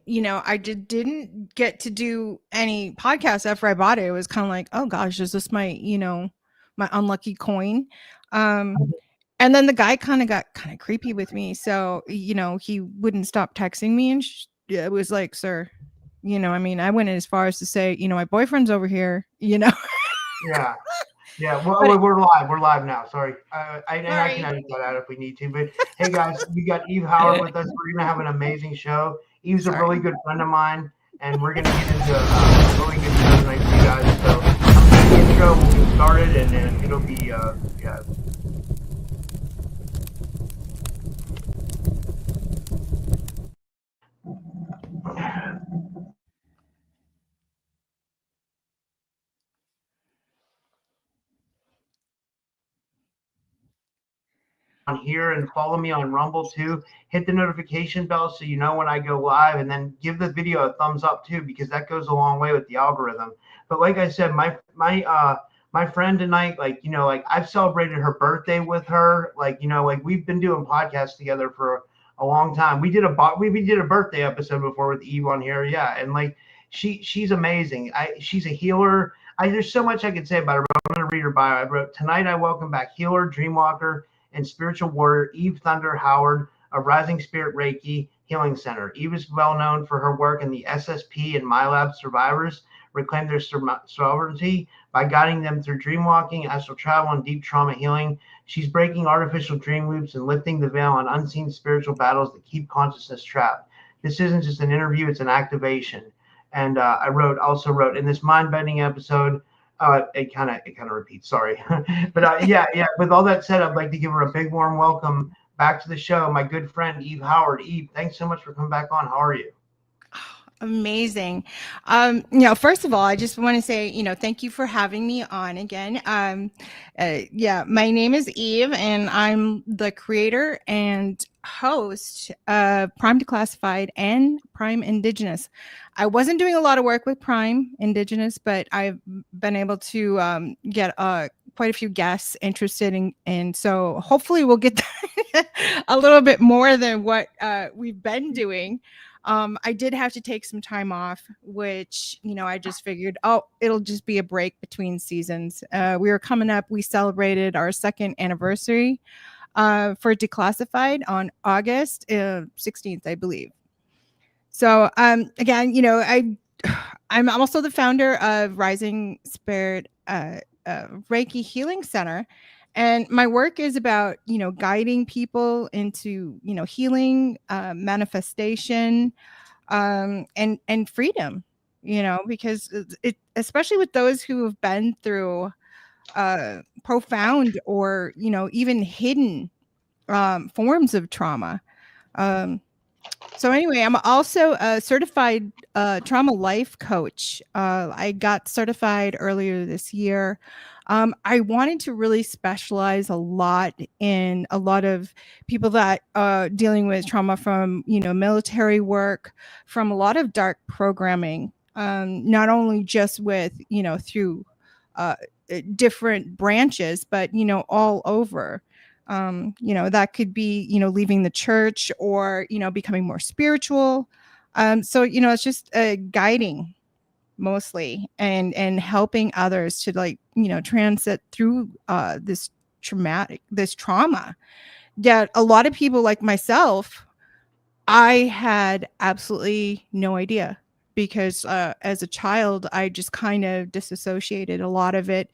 I didn't get to do any podcasts after I bought it. It was kind of like, oh gosh, is this my, my unlucky coin? And then the guy kind of got kind of creepy with me. So, he wouldn't stop texting me, and it was like, sir, I went as far as to say, my boyfriend's over here, Yeah. Yeah, well, but we're live. We're live now. Sorry, and I can sorry. edit that out if we need to. But hey, guys, we got Eve Howard with us. We're gonna have an amazing show. Eve's a really Sorry. good friend of mine, and we're gonna get into a really good show tonight for you guys. So I'm gonna the intro. We'll get started, and then it'll be yeah. On here and follow me on Rumble too. Hit the notification bell so you know when I go live, and then give the video a thumbs up too, because that goes a long way with the algorithm. But like I said, my friend tonight, like I've celebrated her birthday with her. Like we've been doing podcasts together for a long time. We did a birthday episode before with Eve on here, yeah, and like she's amazing. She's a healer. There's so much I could say about her, but I'm gonna read her bio. I wrote, tonight I welcome back healer, dreamwalker, and spiritual warrior Eve Thunder Howard of Rising Spirit Reiki Healing Center. Eve is well known for her work in the SSP and MILAB survivors reclaim their sovereignty by guiding them through dreamwalking, astral travel, and deep trauma healing. She's breaking artificial dream loops and lifting the veil on unseen spiritual battles that keep consciousness trapped. This isn't just an interview, it's an activation. And I also wrote in this mind-bending episode, it kind of repeats. Sorry, but yeah. With all that said, I'd like to give her a big warm welcome back to the show, my good friend Eve Howard. Eve, thanks so much for coming back on. How are you? Amazing. First of all, I just want to say, thank you for having me on again. Yeah, my name is Eve, and I'm the creator and host of Prime Declassified and Prime Indigenous. I wasn't doing a lot of work with Prime Indigenous, but I've been able to get quite a few guests interested in, and so hopefully we'll get a little bit more than what we've been doing. I did have to take some time off, which, I just figured, oh, it'll just be a break between seasons. We were coming up, we celebrated our second anniversary for Declassified on August 16th, I believe. So again, I'm also the founder of Rising Spirit Reiki Healing Center. And my work is about, guiding people into, healing, manifestation, and freedom, because especially with those who have been through profound or, even hidden forms of trauma. So anyway, I'm also a certified trauma life coach. I got certified earlier this year. I wanted to really specialize a lot in a lot of people that dealing with trauma from, military work, from a lot of dark programming, not only just with, through different branches, but, all over. That could be, leaving the church or, becoming more spiritual. So, it's just guiding mostly and helping others to transit through this trauma that a lot of people like myself, I had absolutely no idea, because as a child, I just kind of disassociated a lot of it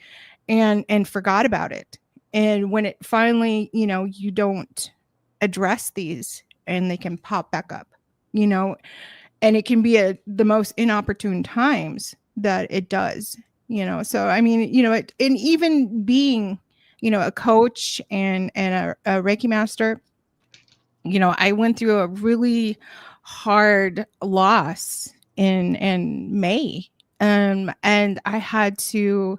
and forgot about it. And when it finally, you don't address these, and they can pop back up, and it can be the most inopportune times that it does, So, I mean, and even being, a coach and a Reiki master, I went through a really hard loss in May. And I had to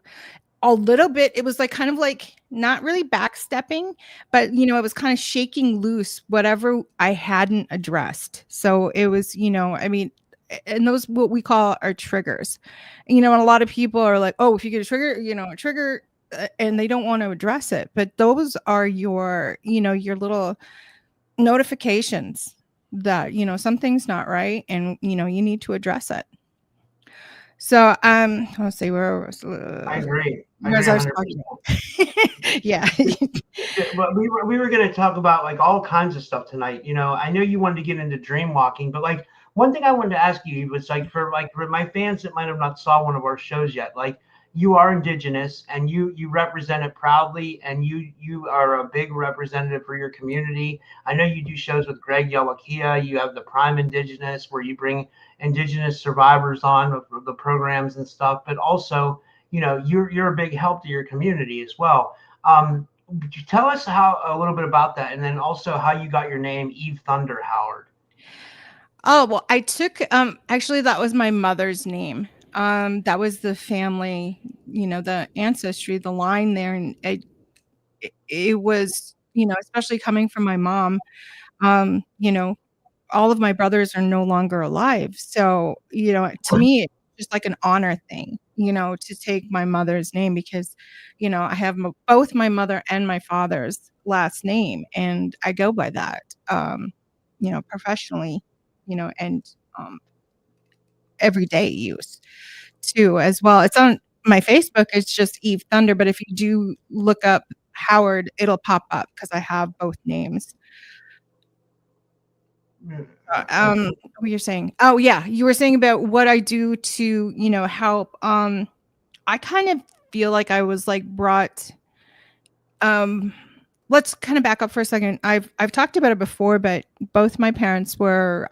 a little bit, it was like kind of like not really backstepping, but it was kind of shaking loose whatever I hadn't addressed. So it was, I mean, and those what we call our triggers. And a lot of people are like, oh, if you get a trigger, and they don't want to address it. But those are your, your little notifications that, something's not right, and, you need to address it. So, let's see, I agree. I where agree was I 100%. talking? Yeah. But we were going to talk about like all kinds of stuff tonight. I know you wanted to get into dream walking, but like one thing I wanted to ask you was like for my fans that might have not saw one of our shows yet, like you are Indigenous and you represent it proudly, and you are a big representative for your community. I know you do shows with Greg Yawakia. You have the Prime Indigenous where you bring Indigenous survivors on of the programs and stuff, but also you're a big help to your community as well. Could you tell us a little bit about that, and then also how you got your name, Eve Thunder Howard? Oh, well, I took, actually, that was my mother's name. That was the family, the ancestry, the line there. And it was, especially coming from my mom, um, you know, all of my brothers are no longer alive. So, to me, it's just like an honor thing, to take my mother's name because, I have both my mother and my father's last name, and I go by that, professionally, and um, everyday use too, as well. It's on my Facebook. It's just Eve Thunder, but if you do look up Howard, it'll pop up because I have both names. Okay. What you're saying? Oh, yeah, you were saying about what I do to, help. I kind of feel like I was like brought. Um, let's kind of back up for a second. I've talked about it before, but both my parents were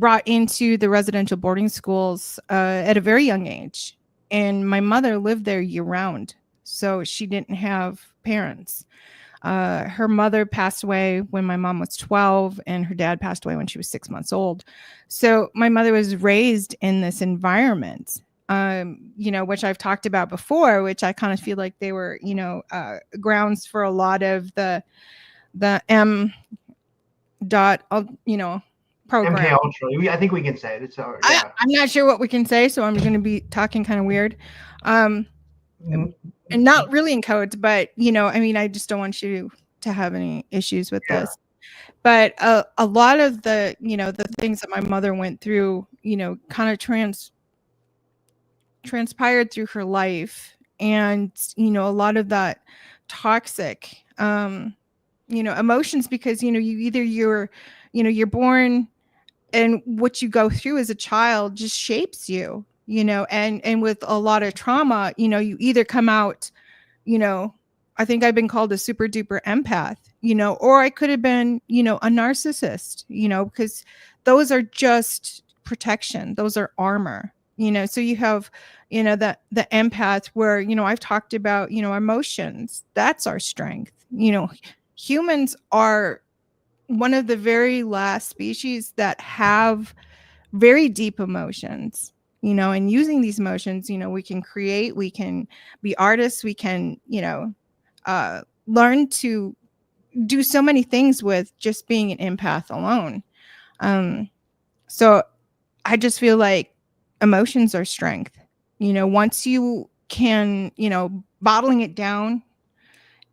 brought into the residential boarding schools at a very young age, and my mother lived there year round, so she didn't have parents. Her mother passed away when my mom was 12, and her dad passed away when she was 6 months old. So my mother was raised in this environment, which I've talked about before, which I kind of feel like they were, grounds for a lot of the M dot, MK program. Ultra. I think we can say it. It's yeah. I'm not sure what we can say, so I'm going to be talking kind of weird. Um, Mm, and not really in codes, but I mean, I just don't want you to have any issues with yeah. this. But a lot of the things that my mother went through, kind of transpired through her life, and a lot of that toxic, emotions, because you're born, and what you go through as a child just shapes you, and with a lot of trauma, you either come out, you know, I think I've been called a super duper empath, or I could have been, a narcissist, because those are just protection. Those are armor, so you have, the empath where, I've talked about, emotions. That's our strength. Humans are one of the very last species that have very deep emotions, and using these emotions, we can create, we can be artists, we can, learn to do so many things with just being an empath alone. So I just feel like emotions are strength. Once you can, bottling it down,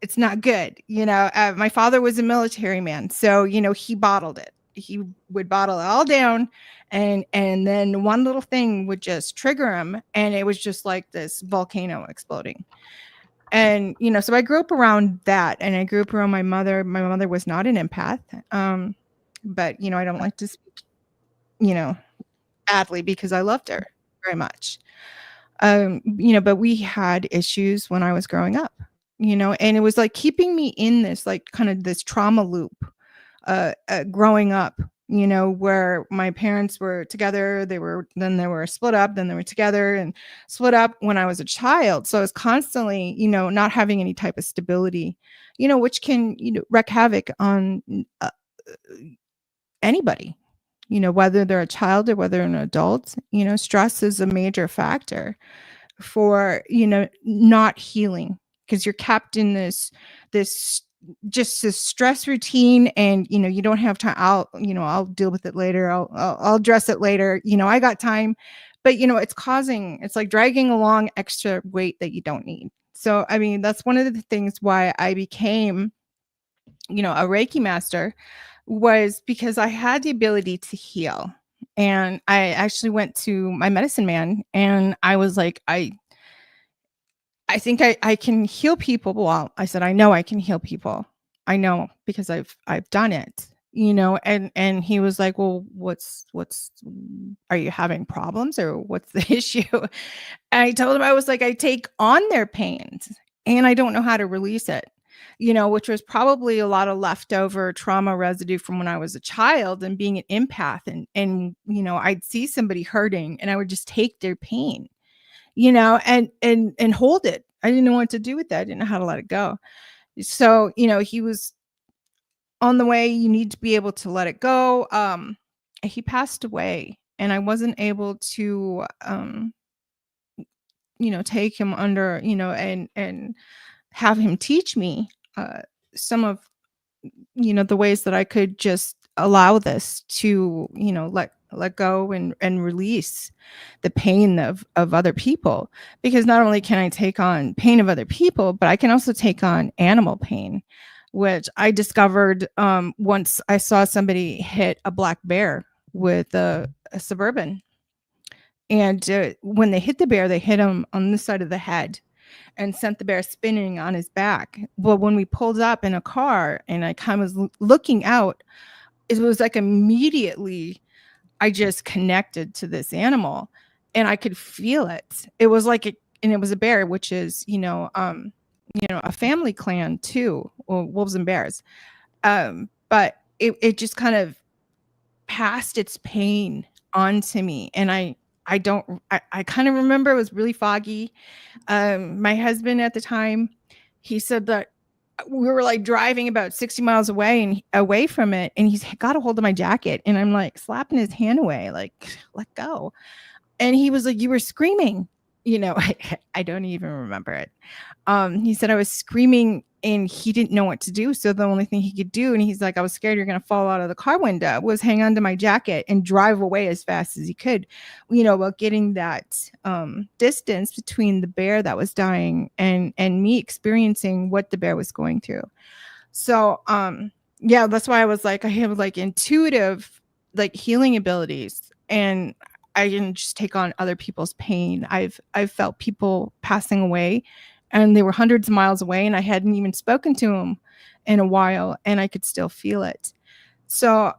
it's not good. My father was a military man, so he bottled it. He would bottle it all down, and then one little thing would just trigger him, and it was just like this volcano exploding. And so I grew up around that, and I grew up around my mother. My mother was not an empath, but I don't like to speak, you know, badly, because I loved her very much. But we had issues when I was growing up, and it was like keeping me in this, like, kind of this trauma loop, growing up, where my parents were together, they were split up, then they were together and split up when I was a child. So I was constantly, not having any type of stability, which can, wreak havoc on anybody, whether they're a child or whether they're an adult. Stress is a major factor for, not healing, because you're kept in this just this stress routine, and you don't have time. I'll deal with it later. I'll address it later. I got time. But it's like dragging along extra weight that you don't need. So I mean, that's one of the things why I became, a Reiki master, was because I had the ability to heal. And I actually went to my medicine man and I was like, I think I can heal people. Well, I said, I know I can heal people. I know because I've done it, and he was like, well, what's are you having problems or what's the issue? And I told him, I was like, I take on their pains and I don't know how to release it, which was probably a lot of leftover trauma residue from when I was a child and being an empath. And I'd see somebody hurting and I would just take their pain, and hold it. I didn't know what to do with that. I didn't know how to let it go. So, he was on the way. You need to be able to let it go. He passed away and I wasn't able to, take him under, and have him teach me, some of, the ways that I could just allow this to, let go and release the pain of other people. Because not only can I take on pain of other people, but I can also take on animal pain, which I discovered once I saw somebody hit a black bear with a Suburban. And when they hit the bear, they hit him on the side of the head and sent the bear spinning on his back. Well, when we pulled up in a car and I kind of was looking out, it was like immediately I just connected to this animal and I could feel it. It was like and it was a bear, which is, a family clan too, or wolves and bears. But it just kind of passed its pain onto me. And I kind of remember it was really foggy. My husband at the time, he said that we were like driving about 60 miles away and away from it. And he's got a hold of my jacket and I'm like slapping his hand away, like, let go. And he was like, you were screaming, I don't even remember it. He said I was screaming and he didn't know what to do. So the only thing he could do, and he's like, I was scared you're going to fall out of the car window, was hang onto my jacket and drive away as fast as he could, while getting that distance between the bear that was dying and me experiencing what the bear was going through. So, yeah, that's why I was like, I have like intuitive, like healing abilities, and I can just take on other people's pain. I've felt people passing away and they were hundreds of miles away and I hadn't even spoken to them in a while and I could still feel it. So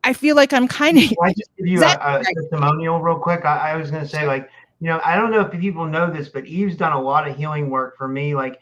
I feel like I'm kind of Can I just give you a testimonial real quick? I was going to say, like, I don't know if people know this, but Eve's done a lot of healing work for me. Like,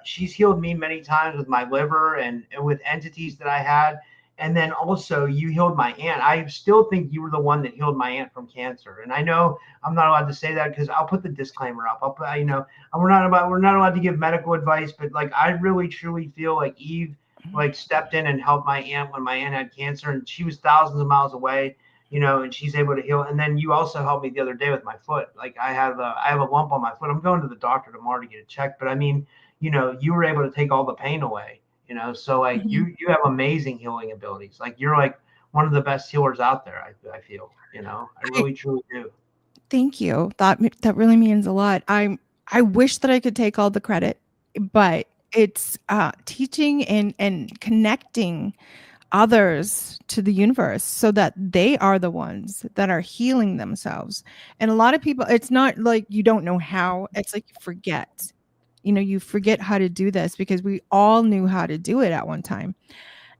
she's healed me many times with my liver and with entities that I had. And then also you healed my aunt. I still think you were the one that healed my aunt from cancer. And I know I'm not allowed to say that because I'll put the disclaimer up. I'll put, we're not allowed to give medical advice, but like, I really truly feel like Eve like stepped in and helped my aunt when my aunt had cancer and she was thousands of miles away, and she's able to heal. And then you also helped me the other day with my foot. Like I have a lump on my foot. I'm going to the doctor tomorrow to get it checked. But I mean, you were able to take all the pain away, so like you have amazing healing abilities. Like you're like one of the best healers out there. I feel, I really truly do. Thank you. That really means a lot. I wish that I could take all the credit, but it's teaching and connecting others to the universe so that they are the ones that are healing themselves. And a lot of people, it's not like you don't know how, it's like you forget. You forget how to do this because we all knew how to do it at one time.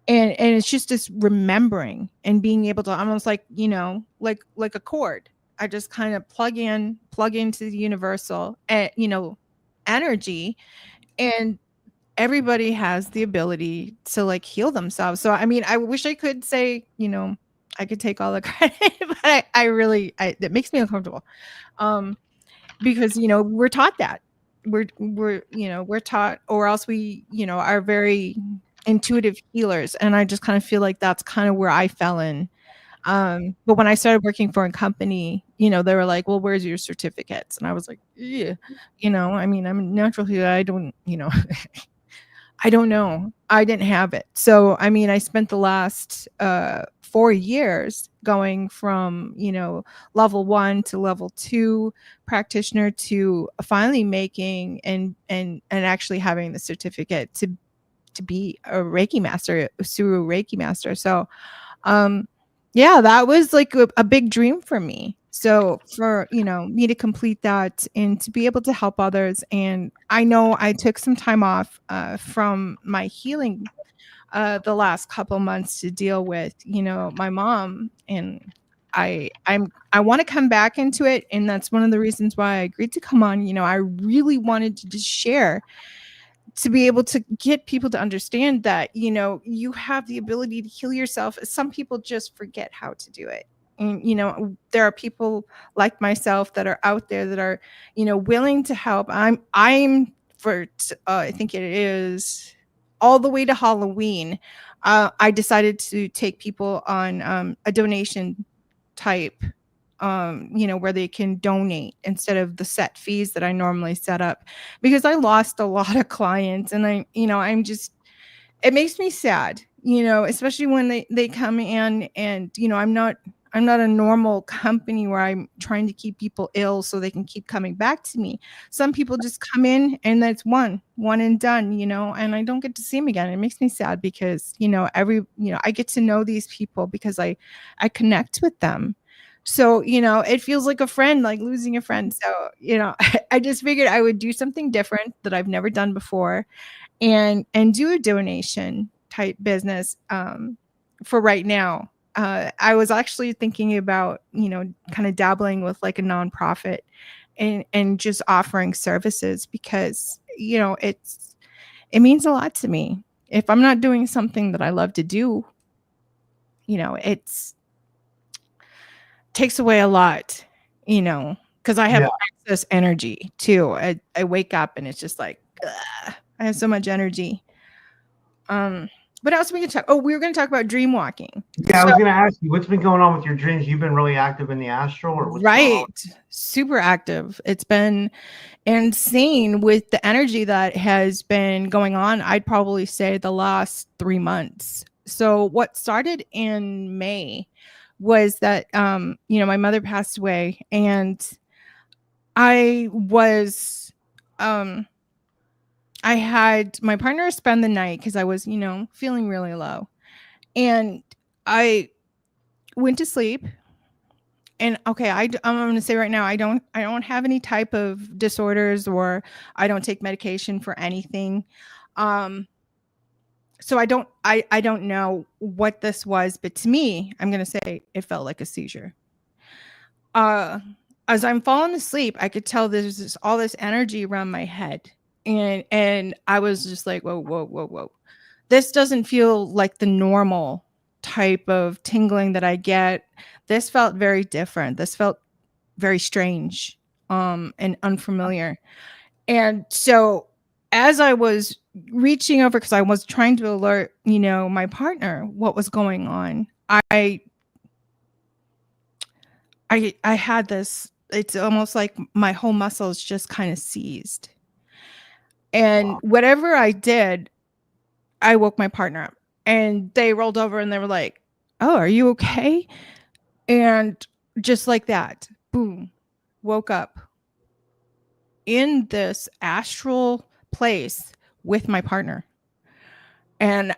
And it's just this remembering and being able to almost like, like a cord. I just kind of plug into the universal, energy, and everybody has the ability to like heal themselves. So I mean, I wish I could say, I could take all the credit, but I really, that makes me uncomfortable. Because we're taught that we're taught, or else we are very intuitive healers, and I just kind of feel like that's kind of where I fell in. But when I started working for a company, they were like, well, where's your certificates? And I was like, yeah, I mean, I'm a natural healer. I don't, I don't know. I didn't have it. So, I mean, I spent the last 4 years going from, level 1 to level 2 practitioner to finally making and actually having the certificate to to be a Reiki master, a Suru Reiki master. So, yeah, that was like a big dream for me. So for, me to complete that and to be able to help others. And I know I took some time off from my healing the last couple months to deal with, my mom. And I want to come back into it. And that's one of the reasons why I agreed to come on. I really wanted to just share, to be able to get people to understand that, you have the ability to heal yourself. Some people just forget how to do it. And, there are people like myself that are out there that are, willing to help. I'm I think it is all the way to Halloween. I decided to take people on a donation type, where they can donate instead of the set fees that I normally set up, because I lost a lot of clients. And I'm just, it makes me sad, especially when they come in and, I'm not a normal company where I'm trying to keep people ill so they can keep coming back to me. Some people just come in and that's one and done, and I don't get to see them again. It makes me sad because, I get to know these people because I connect with them. So, it feels like a friend, like losing a friend. So, I just figured I would do something different that I've never done before, and do a donation type business for right now. I was actually thinking about, kind of dabbling with like a nonprofit and just offering services because, it means a lot to me. If I'm not doing something that I love to do, it's takes away a lot, because I have excess energy too. I wake up and it's just like, ugh, I have so much energy. What else we can talk? Oh, we were going to talk about dream walking. Yeah, I was going to ask you, what's been going on with your dreams? You've been really active in the astral, or what's going on? Super active. It's been insane with the energy that has been going on. I'd probably say the last 3 months. So what started in May was that, my mother passed away, and I was, I had my partner spend the night because I was, feeling really low. And I went to sleep. And okay, I'm going to say right now, I don't have any type of disorders, or I don't take medication for anything. So I don't know what this was, but to me, I'm going to say it felt like a seizure. As I'm falling asleep, I could tell there's all this energy around my head. And I was just like, whoa, whoa, whoa, whoa. This doesn't feel like the normal type of tingling that I get. This felt very different. This felt very strange, and unfamiliar. And so as I was reaching over, because I was trying to alert, my partner what was going on, I had this, it's almost like my whole muscles just kind of seized. And whatever I did, I woke my partner up, and they rolled over and they were like, "Oh, are you okay?" And just like that, boom, woke up in this astral place with my partner. And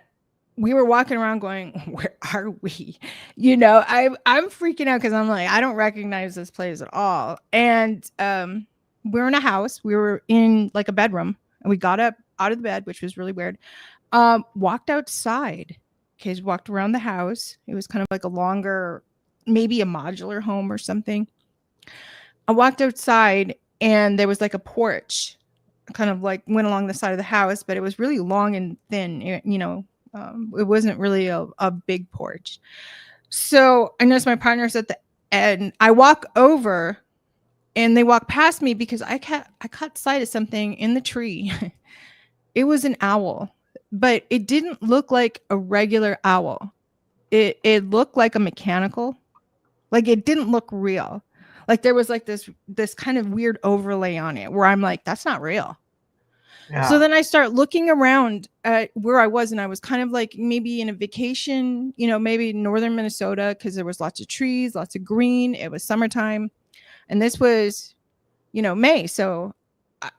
we were walking around going, where are we? I'm freaking out because I'm like, I don't recognize this place at all. And we're in a house. We were in like a bedroom, and we got up out of the bed, which was really weird. Walked outside. Okay, walked around the house. It was kind of like a longer, maybe a modular home or something. I walked outside, and there was like a porch, kind of like went along the side of the house, but it was really long and thin. It wasn't really a big porch. So I noticed my partner's at the end. I walk over, and they walk past me because I caught sight of something in the tree. It was an owl, but it didn't look like a regular owl. It looked like a mechanical, like it didn't look real. Like there was like this kind of weird overlay on it where I'm like, that's not real. Yeah. So then I start looking around at where I was, and I was kind of like maybe in a vacation, maybe northern Minnesota, because there was lots of trees, lots of green. It was summertime, and this was, May. So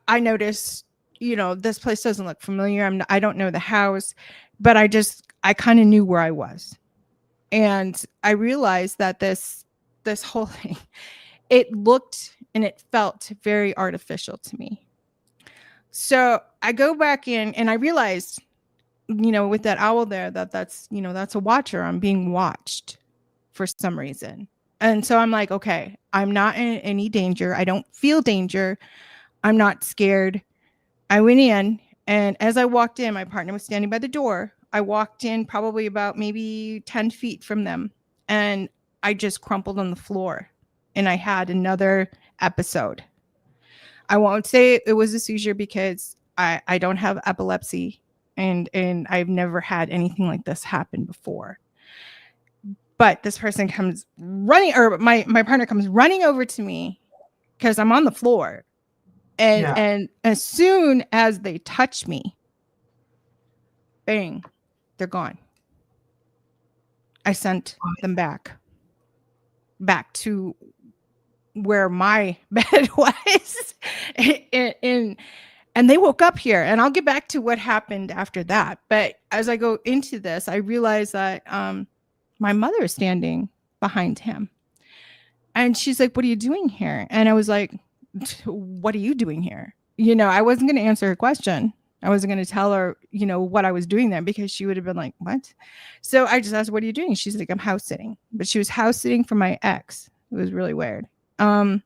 I noticed this place doesn't look familiar. I don't know the house, but I kind of knew where I was. And I realized that this whole thing, it looked and it felt very artificial to me. So I go back in and I realized, with that owl there, that's a watcher. I'm being watched for some reason. And so I'm like, okay, I'm not in any danger. I don't feel danger. I'm not scared. I went in, and as I walked in, my partner was standing by the door. I walked in probably about maybe 10 feet from them, and I just crumpled on the floor, and I had another episode. I won't say it was a seizure because I don't have epilepsy, and I've never had anything like this happen before. But this person comes running, or my partner comes running over to me because I'm on the floor. And as soon as they touch me, bang, they're gone. I sent them back to where my bed was. And they woke up here. And I'll get back to what happened after that. But as I go into this, I realize that my mother is standing behind him. And she's like, "What are you doing here?" And I was like, "What are you doing here?" I wasn't going to answer her question. I wasn't going to tell her, what I was doing there, because she would have been like, "What?" So I just asked, "What are you doing?" She's like, "I'm house sitting." But she was house sitting for my ex. It was really weird. And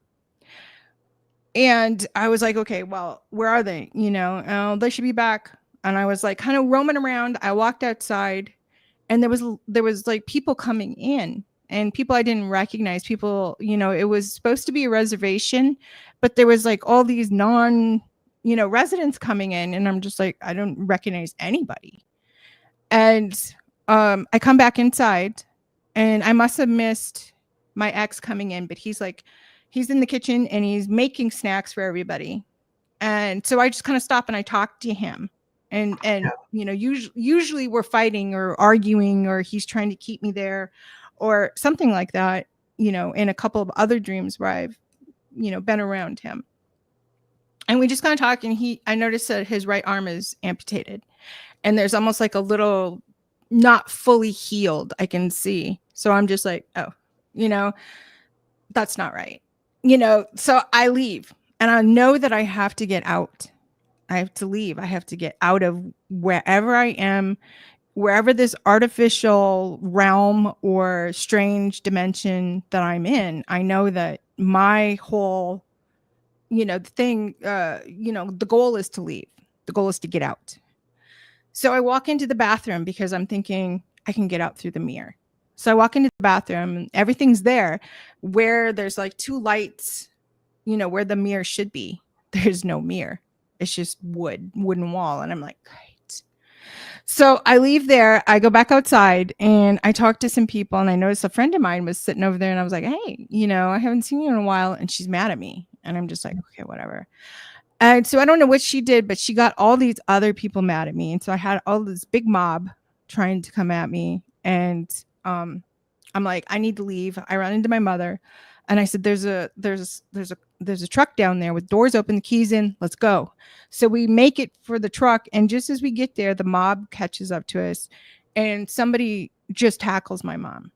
I was like, "Okay, well, where are they? They should be back." And I was like kind of roaming around. I walked outside, and there was like people coming in. And people I didn't recognize. People, it was supposed to be a reservation, but there was like all these residents coming in. And I'm just like, I don't recognize anybody. And I come back inside, and I must have missed my ex coming in, but he's in the kitchen and he's making snacks for everybody. And so I just kind of stop and I talk to him. And usually we're fighting or arguing, or he's trying to keep me there, or something like that, in a couple of other dreams where I've, been around him. And we just kind of talk, and I noticed that his right arm is amputated, and there's almost like a little not fully healed, I can see. So I'm just like, oh, that's not right. So I leave, and I know that I have to get out. I have to leave. I have to get out of wherever I am, wherever this artificial realm or strange dimension that I'm in. I know that my whole, thing, the goal is to leave. The goal is to get out. So I walk into the bathroom because I'm thinking I can get out through the mirror. So I walk into the bathroom, and everything's there where there's like two lights, where the mirror should be. There's no mirror. It's just wooden wall. And I'm like, great. So I leave there, I go back outside, and I talk to some people, and I noticed a friend of mine was sitting over there, and I was like, "Hey, I haven't seen you in a while." And she's mad at me, and I'm just like, okay, whatever. And so I don't know what she did, but she got all these other people mad at me. And so I had all this big mob trying to come at me. And I'm like, I need to leave. I run into my mother, and I said, there's a truck down there with doors open, the keys in, let's go. So we make it for the truck. And just as we get there, the mob catches up to us, and somebody just tackles my mom.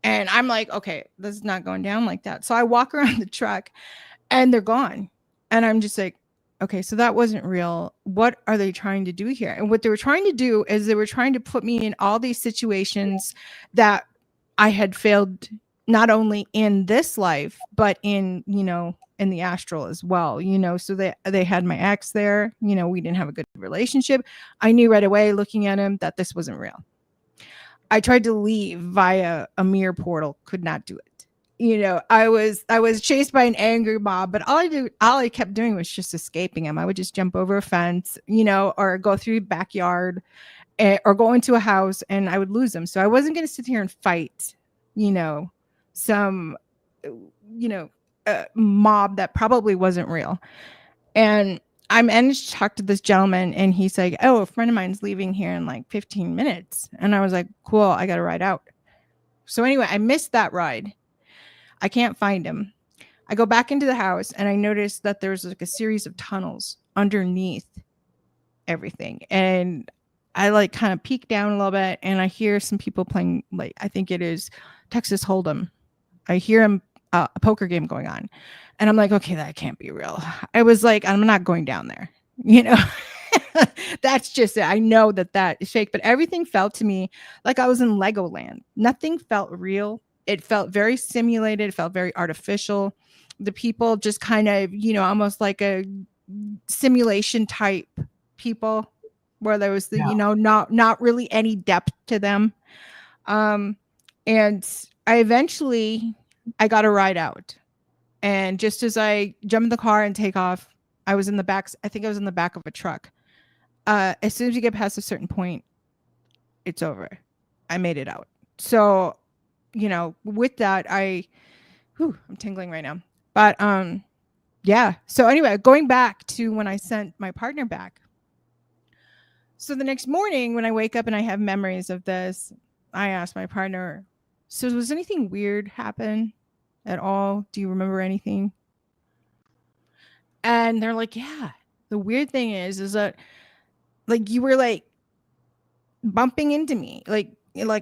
And I'm like, okay, this is not going down like that. So I walk around the truck, and they're gone. And I'm just like, okay, so that wasn't real. What are they trying to do here? And what they were trying to do is they were trying to put me in all these situations that I had failed, not only in this life, but in the astral as well. So they had my ex there. We didn't have a good relationship. I knew right away, looking at him, that this wasn't real. I tried to leave via a mirror portal, could not do it. I was chased by an angry mob, but all I kept doing was just escaping him. I would just jump over a fence, or go through the backyard, or go into a house, and I would lose them. So I wasn't going to sit here and fight, some, mob that probably wasn't real. And I managed to talk to this gentleman, and he's like, "Oh, a friend of mine's leaving here in like 15 minutes. And I was like, cool, I got to ride out. So anyway, I missed that ride. I can't find him. I go back into the house, and I noticed that there's like a series of tunnels underneath everything. And I like kind of peek down a little bit and I hear some people playing, like, I think it is Texas Hold'em. I hear a poker game going on. And I'm like, okay, that can't be real. I was like, I'm not going down there, you know. That's just it. I know that that is fake, but everything felt to me like I was in Legoland. Nothing felt real. It felt very simulated. It felt very artificial. The people just kind of, you know, almost like a simulation type people, where there was the, Yeah. you know, not really any depth to them. Um, and I got a ride out. And just as I jump in the car and take off, I was in the back. I think I was in the back of a truck. As soon as you get past a certain point, it's over. I made it out. So, you know, with that, I'm tingling right now. But yeah. So anyway, going back to when I sent my partner back. So the next morning when I wake up and I have memories of this, I asked my partner, so was anything weird happen at all? Do you remember anything? And they're like, yeah. The weird thing is that like you were like bumping into me. Like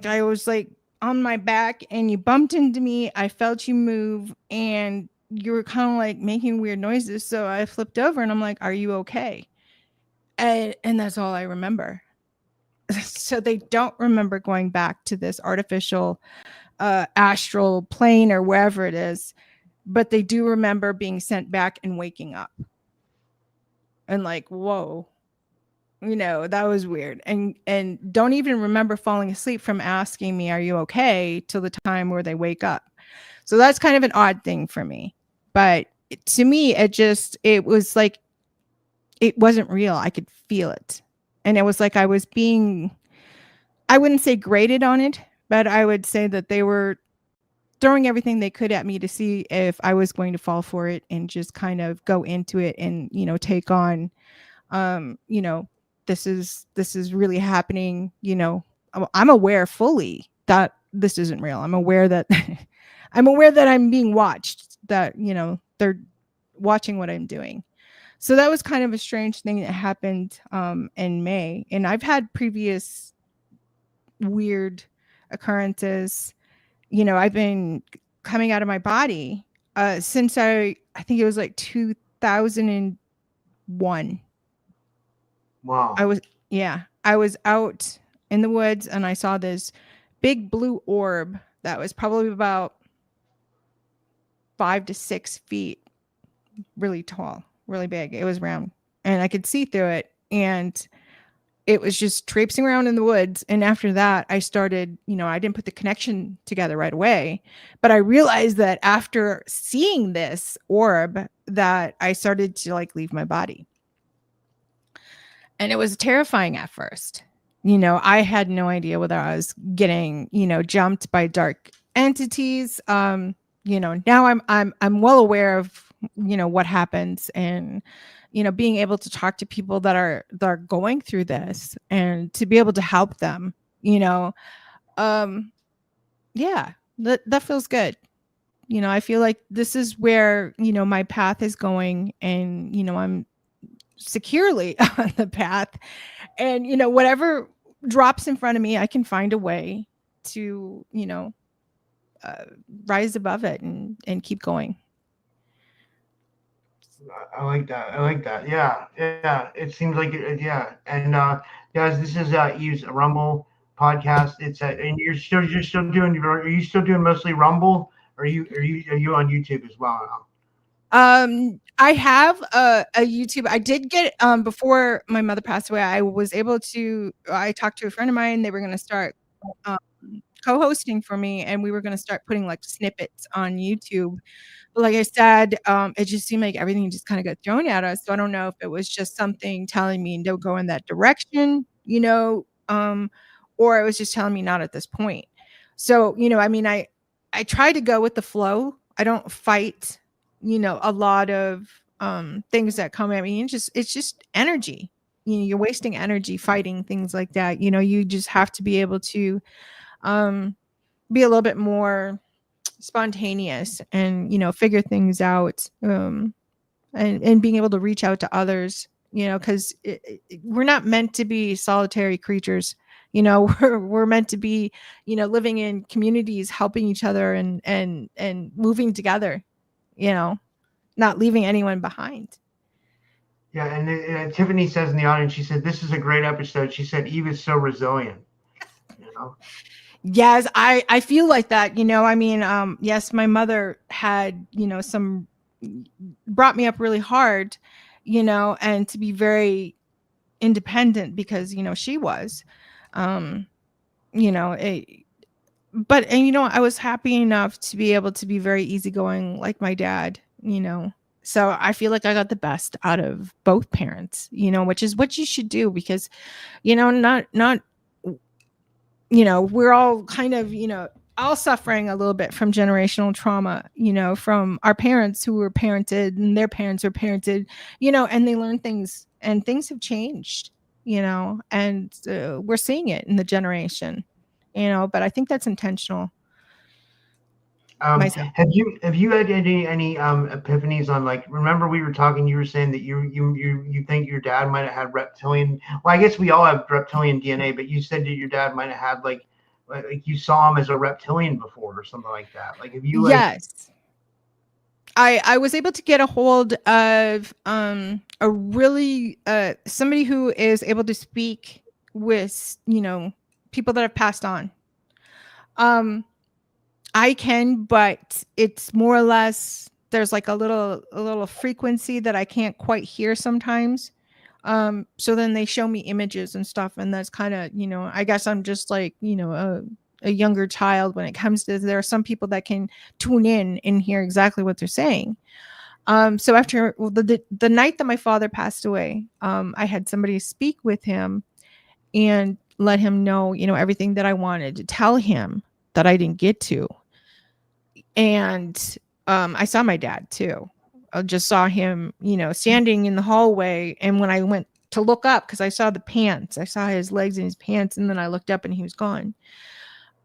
I was like on my back and you bumped into me. I felt you move and you were kind of like making weird noises. So I flipped over and I'm like, are you okay? And that's all I remember. So they don't remember going back to this artificial astral plane or wherever it is, but they do remember being sent back and waking up. And like, whoa, you know, that was weird. And don't even remember falling asleep from asking me, are you okay, till the time where they wake up. So that's kind of an odd thing for me. But to me, it was like, it wasn't real. I could feel it. And it was like I was being, I wouldn't say graded on it, but I would say that they were throwing everything they could at me to see if I was going to fall for it and just kind of go into it and, you know, take on, you know, this is really happening. You know, I'm aware fully that this isn't real. I'm aware that I'm aware that I'm being watched, that, you know, they're watching what I'm doing. So that was kind of a strange thing that happened in May. And I've had previous weird occurrences. You know, I've been coming out of my body since I think it was like 2001. Wow. I was yeah, I was out in the woods and I saw this big blue orb that was probably about 5 to 6 feet, really tall, really big. It was round and I could see through it. And it was just traipsing around in the woods. And after that, I started, you know, I didn't put the connection together right away, but I realized that after seeing this orb that I started to like leave my body. And it was terrifying at first. You know, I had no idea whether I was getting, you know, jumped by dark entities. You know, now I'm well aware of, you know, what happens, and, you know, being able to talk to people that are going through this and to be able to help them, you know. Um yeah, that feels good. You know, I feel like this is where, you know, my path is going, and, you know, I'm securely on the path. And, you know, whatever drops in front of me, I can find a way to, you know, uh, rise above it and keep going. I like that. I like that. Yeah, yeah. It seems like it. Yeah, and guys, this is Eve's Rumble podcast. It's and you're still doing. Are you still doing mostly Rumble? Or are you on YouTube as well now? I have a YouTube. I did get before my mother passed away. I talked to a friend of mine. They were going to start um, co-hosting for me, and we were going to start putting like snippets on YouTube. But like I said, it just seemed like everything just kind of got thrown at us. So I don't know if it was just something telling me don't go in that direction, you know, or it was just telling me not at this point. So, you know, I mean, I try to go with the flow. I don't fight, you know, a lot of things that come at me. It's just energy. You know, you're wasting energy fighting things like that. You know, you just have to be able to um be a little bit more spontaneous and, you know, figure things out, and being able to reach out to others because we're not meant to be solitary creatures. We're meant to be, living in communities, helping each other and moving together, not leaving anyone behind. Yeah, and Tiffany says in the audience, she said, "This is a great episode." She said, "Eve is so resilient." Yes, I feel like that. Yes, my mother had, brought me up really hard, and to be very independent because, she was, um, you know, it, I was happy enough to be able to be very easygoing like my dad, So I feel like I got the best out of both parents, which is what you should do because, not we're all kind of, all suffering a little bit from generational trauma, from our parents who were parented and their parents were parented, and they learn things and things have changed, and we're seeing it in the generation, but I think that's intentional. Myself. Have you had any epiphanies on, like, remember we were talking, you were saying that you think your dad might have had reptilian, well, I guess we all have reptilian DNA, but you said that your dad might have had like you saw him as a reptilian before or something like that. Like, have you like Yes. I was able to get a hold of a really somebody who is able to speak with, people that have passed on. I can, but it's more or less there's like a little frequency that I can't quite hear sometimes. So then they show me images and stuff, and that's kind of, I guess I'm just like, a younger child when it comes to, there are some people that can tune in and hear exactly what they're saying. So after the night that my father passed away, I had somebody speak with him and let him know, everything that I wanted to tell him that I didn't get to. And I saw my dad too. I just saw him, standing in the hallway. And when I went to look up, because I saw the pants, I saw his legs in his pants, and then I looked up and he was gone.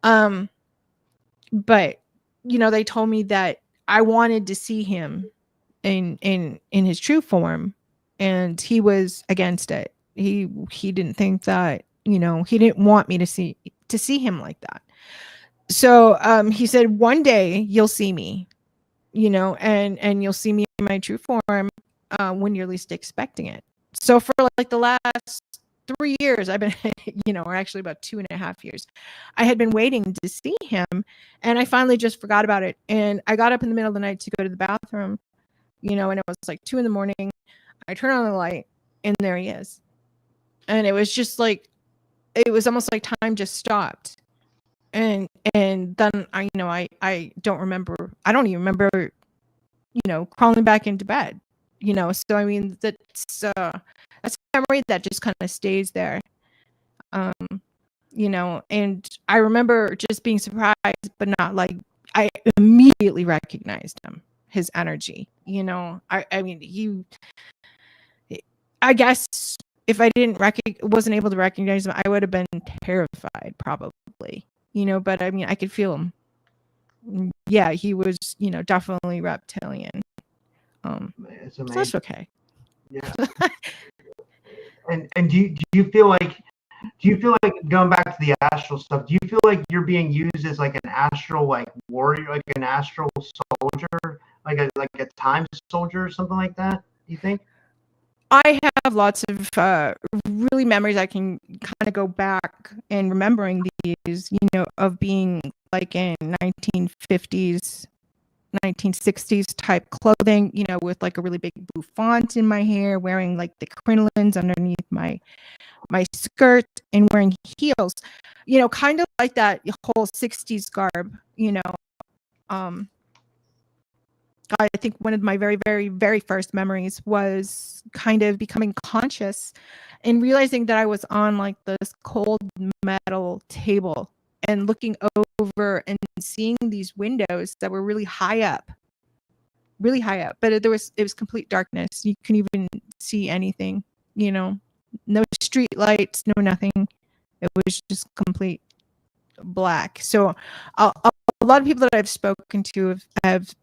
But they told me that I wanted to see him in his true form, and he was against it. He didn't think that, he didn't want me to see him like that. So he said, one day you'll see me, and you'll see me in my true form when you're least expecting it. So for like the last 3 years, I've been, or actually about 2.5 years, I had been waiting to see him, and I finally just forgot about it. And I got up in the middle of the night to go to the bathroom, and it was like 2 a.m. I turn on the light, and there he is. And it was just like, it was almost like time just stopped. And then I don't remember. I don't even remember, crawling back into bed. So I mean that's a memory that just kind of stays there. And I remember just being surprised, but not like I immediately recognized him, his energy. I mean, I guess if I wasn't able to recognize him, I would have been terrified probably. But I mean, I could feel him. Yeah, he was, definitely reptilian. it's amazing. So that's okay. Yeah. and do you feel like going back to the astral stuff, do you feel like you're being used as like an astral like warrior, like an astral soldier, like a time soldier or something like that? Do you think? I have lots of really memories. I can kind of go back and remembering these, of being like in 1950s, 1960s type clothing, with like a really big bouffant in my hair, wearing like the crinolines underneath my skirt, and wearing heels, kind of like that whole 60s garb, I think one of my very, very, very first memories was kind of becoming conscious and realizing that I was on like this cold metal table and looking over and seeing these windows that were really high up, but it was complete darkness. You couldn't even see anything, no street lights, no nothing. It was just complete black. So a lot of people that I've spoken to have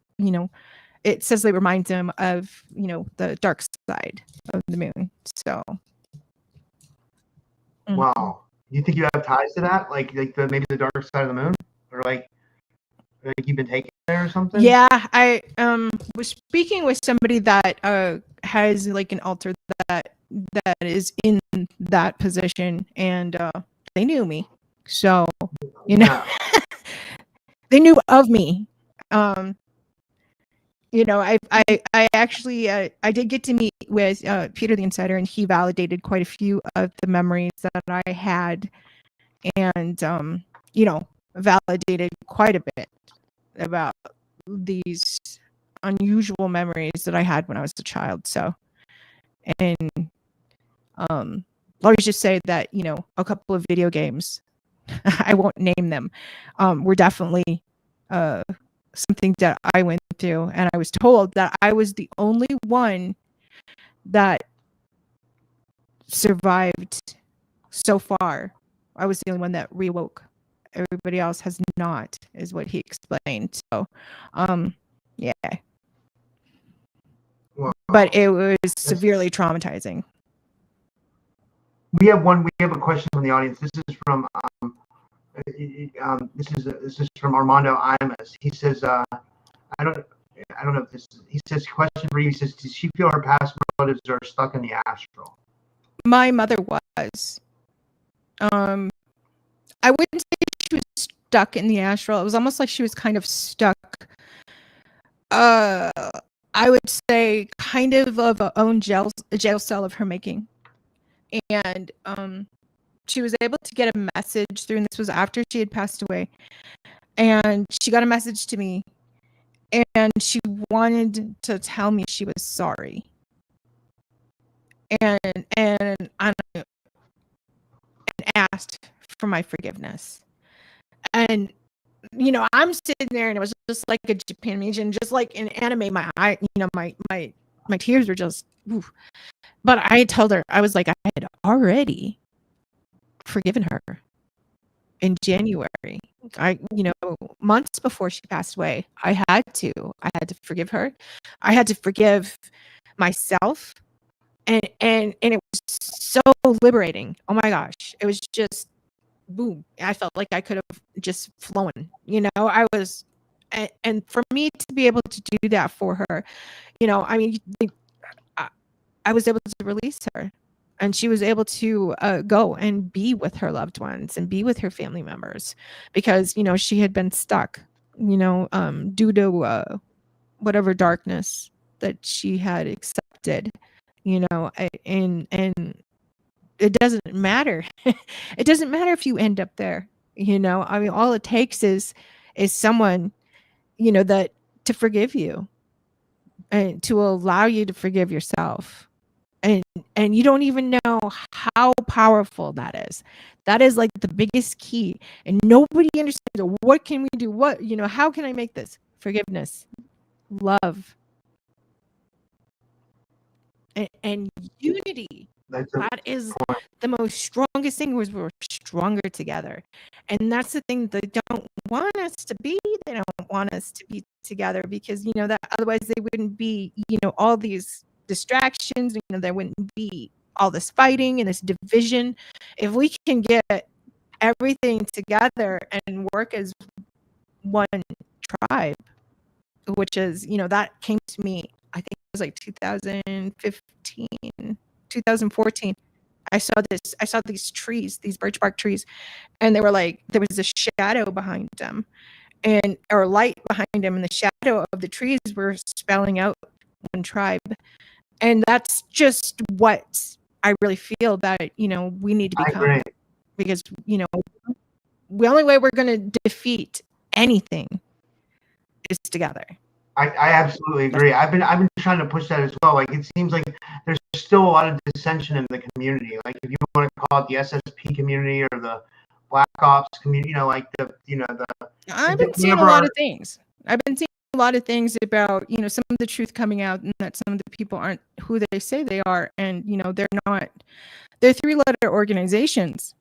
it says it reminds him of, you know, the dark side of the moon. So. Wow. You think you have ties to that? Like maybe the dark side of the moon? Or like you've been taken there or something? Yeah, I was speaking with somebody that has like an altar that is in that position, and they knew me. So, you know, Yeah. they knew of me. You know, I actually I did get to meet with Peter the Insider, and he validated quite a few of the memories that I had, and you know, validated quite a bit about these unusual memories that I had when I was a child. So, and let me just say that, you know, a couple of video games, I won't name them, were definitely something that I went through, and I was told that I was the only one that survived so far. I was the only one that rewoke. Everybody else has not, is what he explained. So, yeah. Wow. But it was severely traumatizing. We have a question from the audience. This is from this is from Armando Imus. He says, I don't know if this. He says, question for you. He says, does she feel her past relatives are stuck in the astral? My mother was. I wouldn't say she was stuck in the astral. It was almost like she was kind of stuck. I would say kind of a own jail cell of her making, and she was able to get a message through, and this was after she had passed away, and she got a message to me, and she wanted to tell me she was sorry, and asked for my forgiveness. And you know, I'm sitting there, and it was just like a Japanimation, just like in anime. My eye, you know, my tears were just. Oof. But I told her, I was like, I had already forgiven her in January. You know, months before she passed away, I had to forgive her. I had to forgive myself, and it was so liberating. Oh my gosh, it was just boom. I felt like I could have just flown. You know, I was, and for me to be able to do that for her, you know, I mean, I was able to release her, and she was able to go and be with her loved ones and be with her family members, because, you know, she had been stuck, you know, due to whatever darkness that she had accepted, you know, and it doesn't matter. It doesn't matter if you end up there, you know. I mean, all it takes is someone, you know, that to forgive you and to allow you to forgive yourself. And you don't even know how powerful that is. That is like the biggest key, and nobody understands. What can we do? What, you know, how can I make this? Forgiveness, love, and unity. That is the most strongest thing, was we're stronger together. And that's the thing they don't want us to be. They don't want us to be together, because, you know, that otherwise they wouldn't be, you know, all these distractions, you know, there wouldn't be all this fighting and this division. If we can get everything together and work as one tribe, which is, you know, that came to me, I think it was like 2015, 2014. I saw these trees, these birch bark trees, and they were like, there was a shadow behind them, and or light behind them, and the shadow of the trees were spelling out one tribe. And that's just what I really feel that, you know, we need to become, because, you know, the only way we're going to defeat anything is together. I absolutely agree. I've been trying to push that as well. Like, it seems like there's still a lot of dissension in the community. Like, if you want to call it the SSP community or the Black Ops community, you know, like I've been seeing a lot of things. I've been seeing a lot of things about, you know, some of the truth coming out, and that some of the people aren't who they say they are, and, you know, they're not. They're three-letter organizations.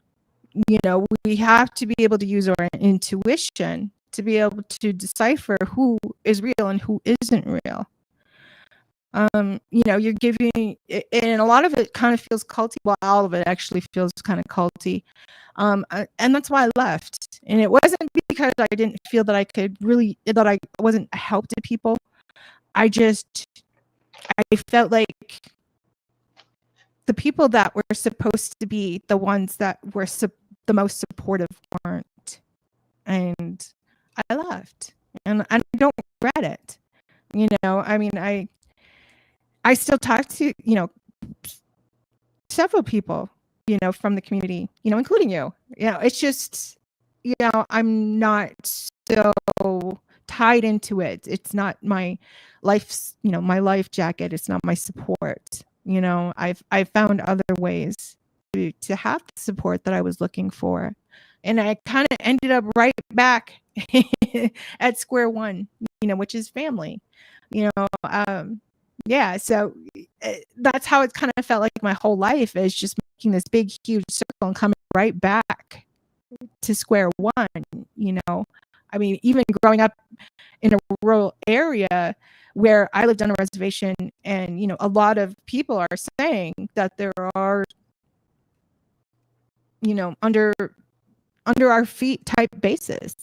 You know, we have to be able to use our intuition to be able to decipher who is real and who isn't real. You're giving, and a lot of it kind of feels culty. Well, all of it actually feels kind of culty. And that's why I left. And it wasn't because I didn't feel that that I wasn't a help to people. I felt like the people that were supposed to be the ones that were the most supportive weren't. And I left. And I don't regret it. I mean, I still talk to, several people, from the community, including you. It's just, I'm not so tied into it. It's not my life's, my life jacket. It's not my support. I've found other ways to have the support that I was looking for. And I kind of ended up right back at square one, which is family, yeah. So that's how it kind of felt like my whole life, is just making this big, huge circle and coming right back to square one. I mean, even growing up in a rural area where I lived on a reservation, and, a lot of people are saying that there are, under our feet type bases,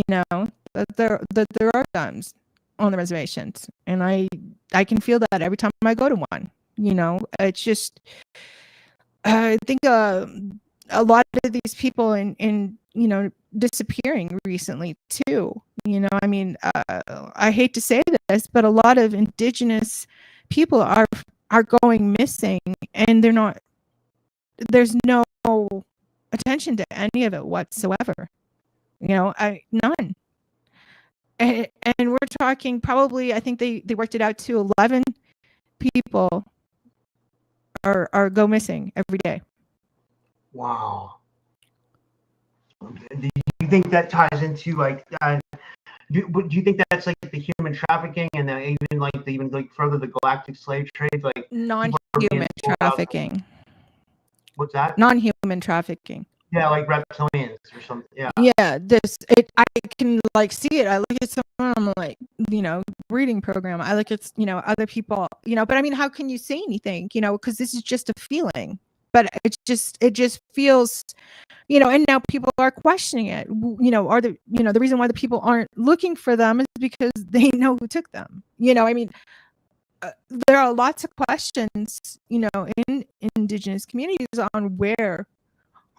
that there are times on the reservations, and I can feel that every time I go to one. It's just, I think a lot of these people in disappearing recently too. I mean, I hate to say this, but a lot of Indigenous people are going missing, and there's no attention to any of it whatsoever. None. And we're talking probably, I think they worked it out to 11 people are go missing every day. Wow. Do you think that ties into like, do you think that's like the human trafficking, and even further the galactic slave trades, like non-human trafficking? What's that? Non-human trafficking. Yeah, like reptilians or something. Yeah. Yeah, I can see it. I look at someone, I'm like, reading program. I look at, other people, but I mean, how can you say anything, because this is just a feeling, but it just feels, and now people are questioning it. Are the reason why the people aren't looking for them is because they know who took them. I mean, there are lots of questions, in Indigenous communities on where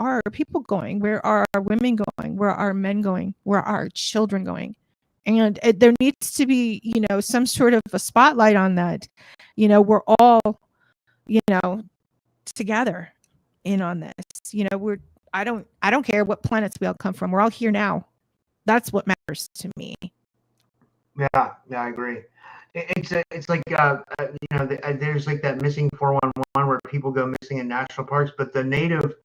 are people going? Where are our women going? Where are our men going? Where are our children going? And there needs to be, some sort of a spotlight on that. We're all, together in on this. I don't care what planets we all come from. We're all here now. That's what matters to me. Yeah, I agree. It's like there's like that missing 411 where people go missing in national parks, but the native.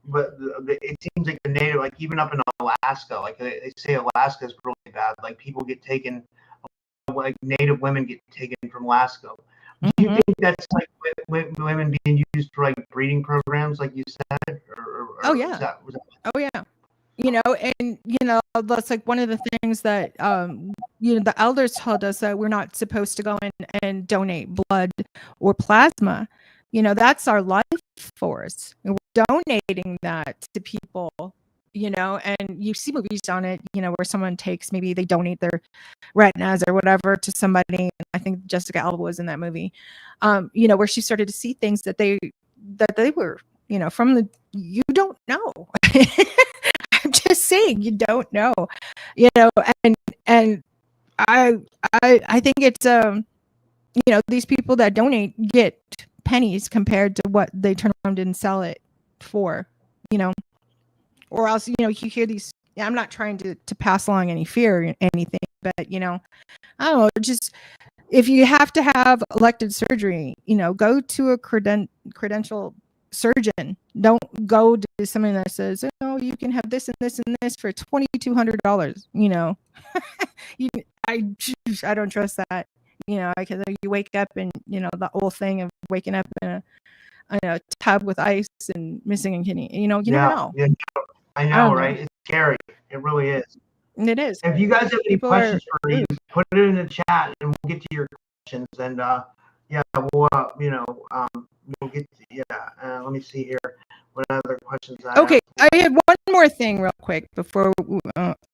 But it seems like the native, like even up in Alaska, like they say Alaska is really bad. Like people get taken, like native women get taken from Alaska. Do you think that's like women being used for like breeding programs, like you said? Oh yeah. Oh yeah. And that's like one of the things that the elders told us, that we're not supposed to go in and donate blood or plasma. That's our life force. And we're donating that to people, and you see movies on it, where someone takes, maybe they donate their retinas or whatever to somebody. I think Jessica Alba was in that movie, where she started to see things that they were, from you don't know. I'm just saying, you don't know, and I think it's, these people that donate get pennies compared to what they turn around and sell it for, or else, you hear these. I'm not trying to pass along any fear or anything, but, I don't know, just if you have to have elective surgery, go to a credential surgeon. Don't go to someone that says, oh, you can have this and this and this for $2,200. I don't trust that. Because you wake up and the whole thing of waking up in a tub with ice and missing a kidney. You never know. Yeah, I know, right? It's scary. It really is. It is. If you guys have any People questions are for me, rude. put it in the chat and we'll get to your questions. And yeah, we'll we'll get to, yeah. Let me see here. What other questions I Okay, have? I have one more thing real quick before.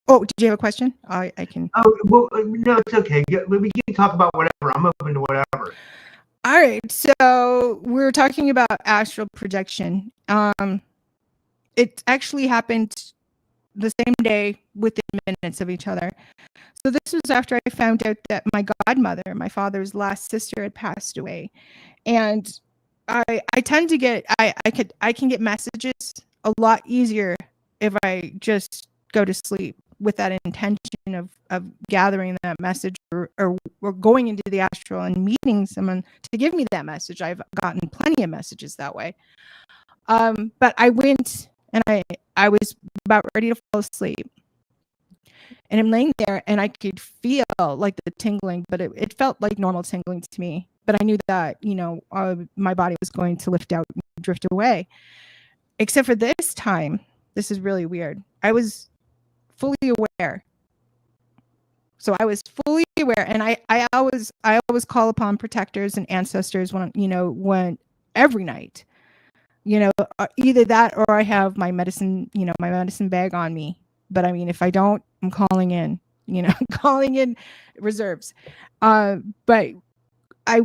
Oh, did you have a question? I can. Oh well, no, it's okay. We can talk about whatever. I'm open to whatever. All right, so we're talking about astral projection. It actually happened the same day within minutes of each other. So this was after I found out that my godmother, my father's last sister, had passed away, and I tend to get I can get messages a lot easier if I just go to sleep with that intention of gathering that message or going into the astral and meeting someone to give me that message. I've gotten plenty of messages that way. But I went and I was about ready to fall asleep. And I'm laying there and I could feel like the tingling, but it felt like normal tingling to me. But I knew that, my body was going to lift out and drift away. Except for this time, this is really weird. I was fully aware. So I was fully aware. And I always call upon protectors and ancestors when every night, either that or I have my medicine bag on me. But I mean, if I don't, I'm calling in, calling in reserves. But I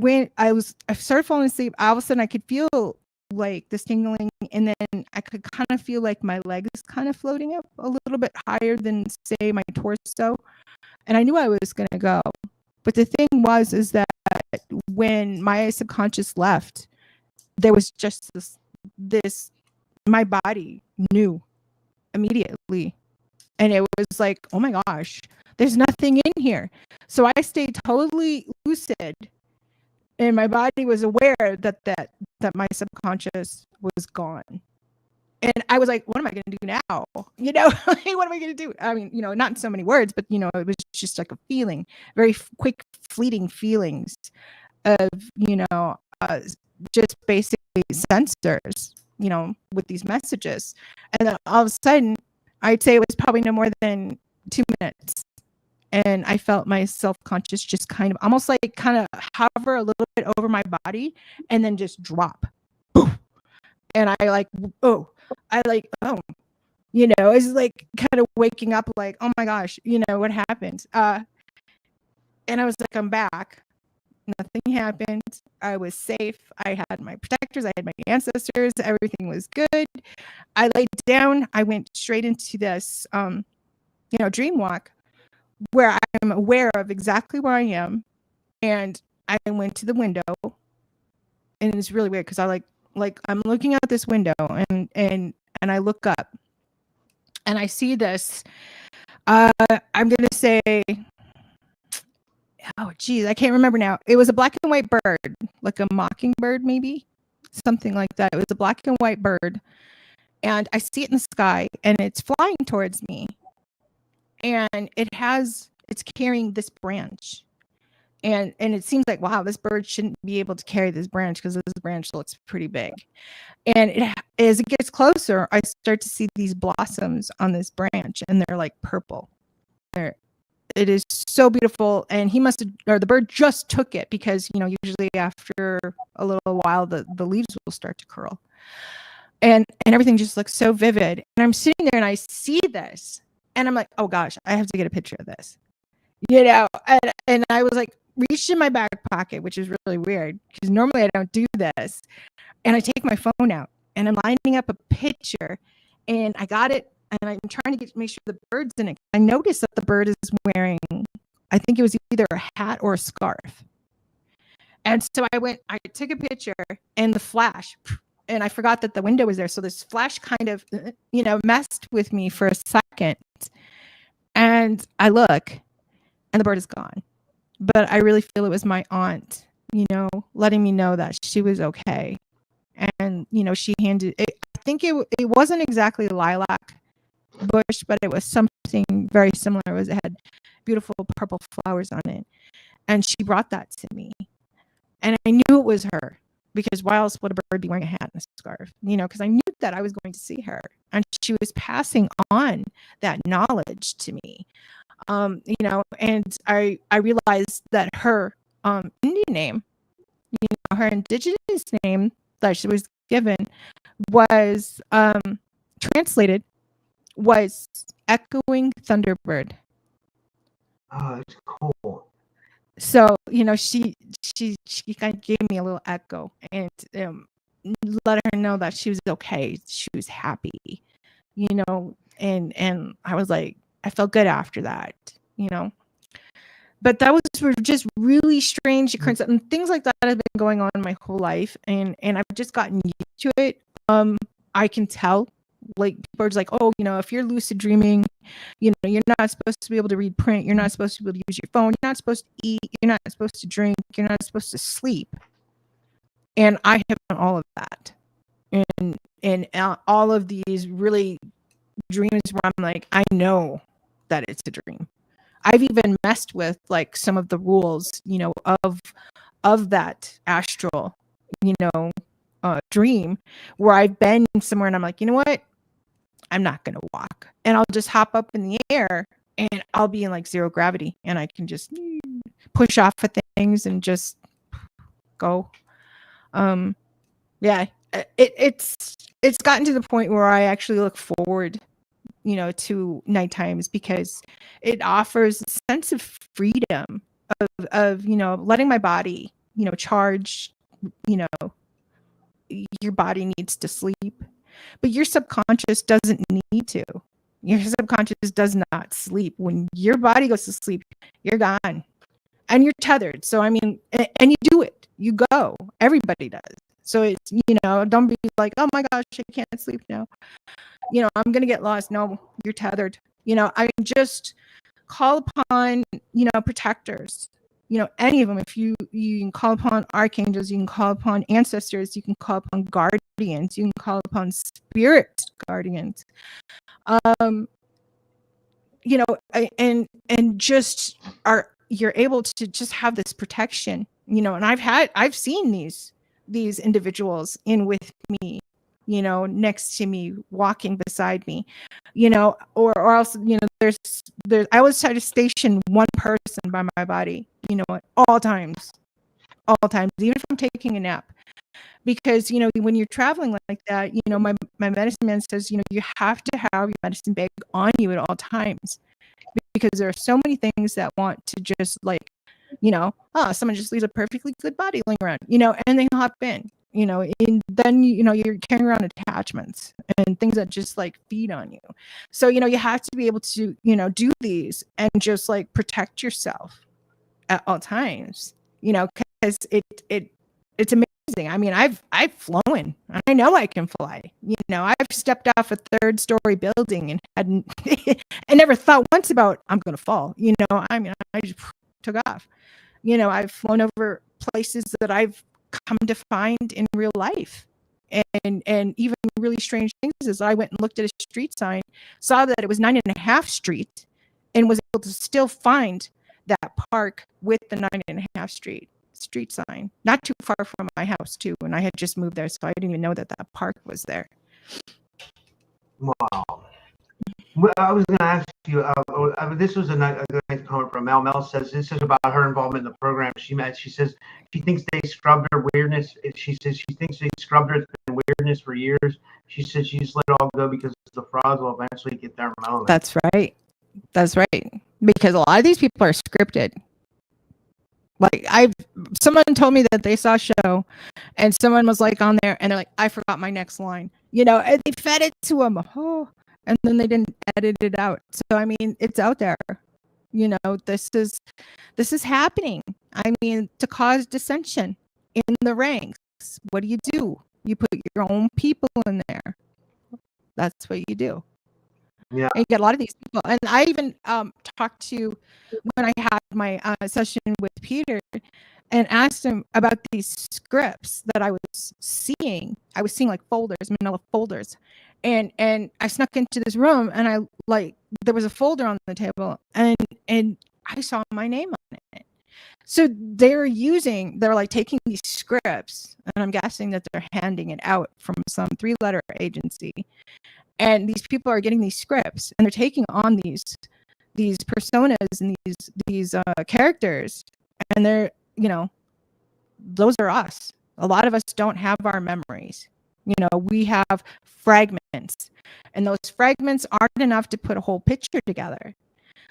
started falling asleep. All of a sudden I could feel like this tingling, and then I could kind of feel like my legs kind of floating up a little bit higher than, say, my torso. And I knew I was going to go. But the thing is that when my subconscious left, there was just this my body knew immediately, and it was like, oh my gosh, there's nothing in here. So I stayed totally lucid, and my body was aware that my subconscious was gone. And I was like, what am I going to do now? What am I going to do? I mean, not in so many words, but it was just like a feeling, very quick, fleeting feelings of just basically sensors, with these messages. And then all of a sudden, I'd say it was probably no more than 2 minutes. And I felt my self-conscious just kind of almost like kind of hover a little bit over my body and then just drop. And it's like kind of waking up like, oh my gosh, what happened? And I was like, I'm back. Nothing happened. I was safe. I had my protectors. I had my ancestors. Everything was good. I laid down. I went straight into this, dream walk where I'm aware of exactly where I am. And I went to the window, and it's really weird because I like I'm looking out this window and I look up and I see this. I'm going to say, oh geez, I can't remember now. It was a black and white bird, like a mockingbird, maybe something like that. It was a black and white bird, and I see it in the sky, and it's flying towards me, and it's carrying this branch, and it seems like, wow, this bird shouldn't be able to carry this branch because this branch looks pretty big. And as it gets closer, I start to see these blossoms on this branch, and they're like purple. It is so beautiful. And the bird just took it because, usually after a little while, the leaves will start to curl. And everything just looks so vivid. And I'm sitting there and I see this and I'm like, oh gosh, I have to get a picture of this, and I was like, reached in my back pocket, which is really weird because normally I don't do this. And I take my phone out and I'm lining up a picture, and I got it. And I'm trying to make sure the bird's in it. I noticed that the bird is wearing, I think it was either a hat or a scarf. And so I took a picture, and the flash, and I forgot that the window was there. So this flash kind of, messed with me for a second. And I look, and the bird is gone. But I really feel it was my aunt, letting me know that she was okay. And, she handed it. I think it wasn't exactly lilac bush, but it was something very similar. It had beautiful purple flowers on it, and she brought that to me, and I knew it was her because why else would a bird be wearing a hat and a scarf? Because I knew that I was going to see her, and she was passing on that knowledge to me. And I realized that her Indian name, her indigenous name that she was given was translated was echoing thunderbird. Oh, it's cool. So she kind of gave me a little echo and let her know that she was okay, she was happy, and I was like, I felt good after that. But were just really strange occurrences, and things like that have been going on my whole life, and I've just gotten used to it. I can tell, like, birds, like, oh, if you're lucid dreaming, you're not supposed to be able to read print, you're not supposed to be able to use your phone, you're not supposed to eat, you're not supposed to drink, you're not supposed to sleep. And I have done all of that, and all of these really dreams where I'm like, I know that it's a dream. I've even messed with like some of the rules, of that astral, dream, where I've been somewhere and I'm like, you know what? I'm not going to walk, and I'll just hop up in the air and I'll be in like zero gravity, and I can just push off of things and just go. Yeah, it's gotten to the point where I actually look forward, to night times, because it offers a sense of freedom of letting my body, charge. Your body needs to sleep, but your subconscious doesn't need to. Your subconscious does not sleep. When your body goes to sleep, you're gone and you're tethered. So, I mean, and you do it, you go, everybody does. So it's, don't be like, oh my gosh, I can't sleep now. I'm going to get lost. No, you're tethered. I just call upon, protectors, any of them. If you can call upon archangels, you can call upon ancestors, you can call upon guardians, you can call upon spirit guardians, and just you're able to just have this protection, and I've seen these individuals in with me, next to me, walking beside me, or else, there's I always try to station one person by my body, at all times, even if I'm taking a nap, because when you're traveling like that, my medicine man says, you have to have your medicine bag on you at all times, because there are so many things that want to just like, someone just leaves a perfectly good body laying around, and they hop in, and then, you're carrying around attachments and things that just like feed on you. So, you have to be able to, do these and just like protect yourself at all times, because it's amazing. I mean, I've flown. I know I can fly. I've stepped off a 3rd-story building and hadn't and never thought once about I'm going to fall. I mean, I just took off. I've flown over places that I've come to find in real life, and even really strange things is I went and looked at a street sign, saw that it was 9.5 Street, and was able to still find that park with the 9.5 street sign, not too far from my house too. And I had just moved there, so I didn't even know that park was there. Wow. Well, I was going to ask you, this was a good comment from Mel. Mel says this is about her involvement in the program she met. She says she thinks they scrubbed her weirdness. She says she thinks they scrubbed her weirdness for years. She said she just let it all go because the frauds will eventually get their moment. That's right. Because a lot of these people are scripted. Like someone told me that they saw a show and someone was like on there and they're like, I forgot my next line, and they fed it to them. And then they didn't edit it out. So, I mean, it's out there, this is happening. I mean, to cause dissension in the ranks, what do? You put your own people in there. That's what you do. Yeah. And you get a lot of these people. And I even talked to, when I had my session with Peter, and asked him about these scripts that I was seeing. I was seeing like folders, manila folders. And I snuck into this room and there was a folder on the table and I saw my name on it. So they're like taking these scripts, and I'm guessing that they're handing it out from some 3-letter agency. And these people are getting these scripts, and they're taking on these personas and these characters, and they're, those are us. A lot of us don't have our memories. We have fragments, and those fragments aren't enough to put a whole picture together.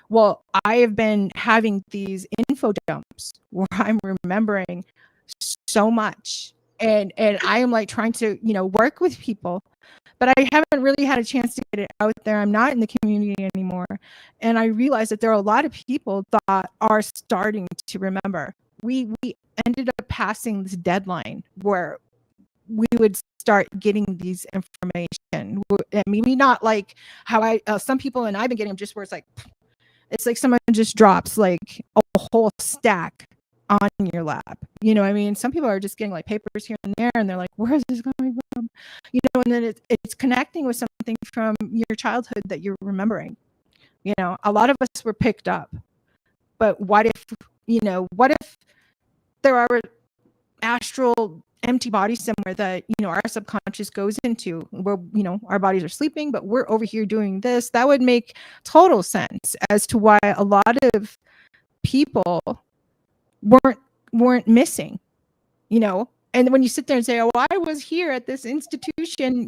Well, I have been having these info dumps where I'm remembering so much, and I am like trying to, work with people, but I haven't really had a chance to get it out there. I'm not in the community anymore. And I realized that there are a lot of people that are starting to remember. We ended up passing this deadline where we would start getting these information. Maybe not like how some people, and I've been getting them just where it's like someone just drops like a whole stack on your lap. You know what I mean? Some people are just getting like papers here and there, and they're like, where is this coming from? And then it's connecting with something from your childhood that you're remembering. A lot of us were picked up. But what if there are astral empty bodies somewhere that, our subconscious goes into, where, our bodies are sleeping, but we're over here doing this? That would make total sense as to why a lot of people weren't missing, and when you sit there and say, oh, I was here at this institution,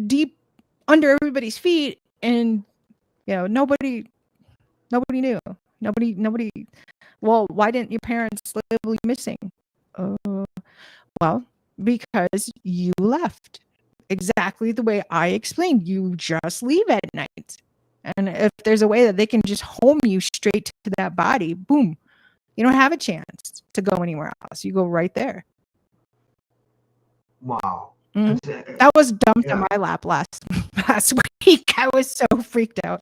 deep under everybody's feet, and nobody knew. Nobody. Well, why didn't your parents label you missing? Well, because you left exactly the way I explained. You just leave at night, and if there's a way that they can just home you straight to that body, boom, you don't have a chance to go anywhere else. You go right there. Wow. Mm-hmm. That was dumped on my lap last week. I was so freaked out.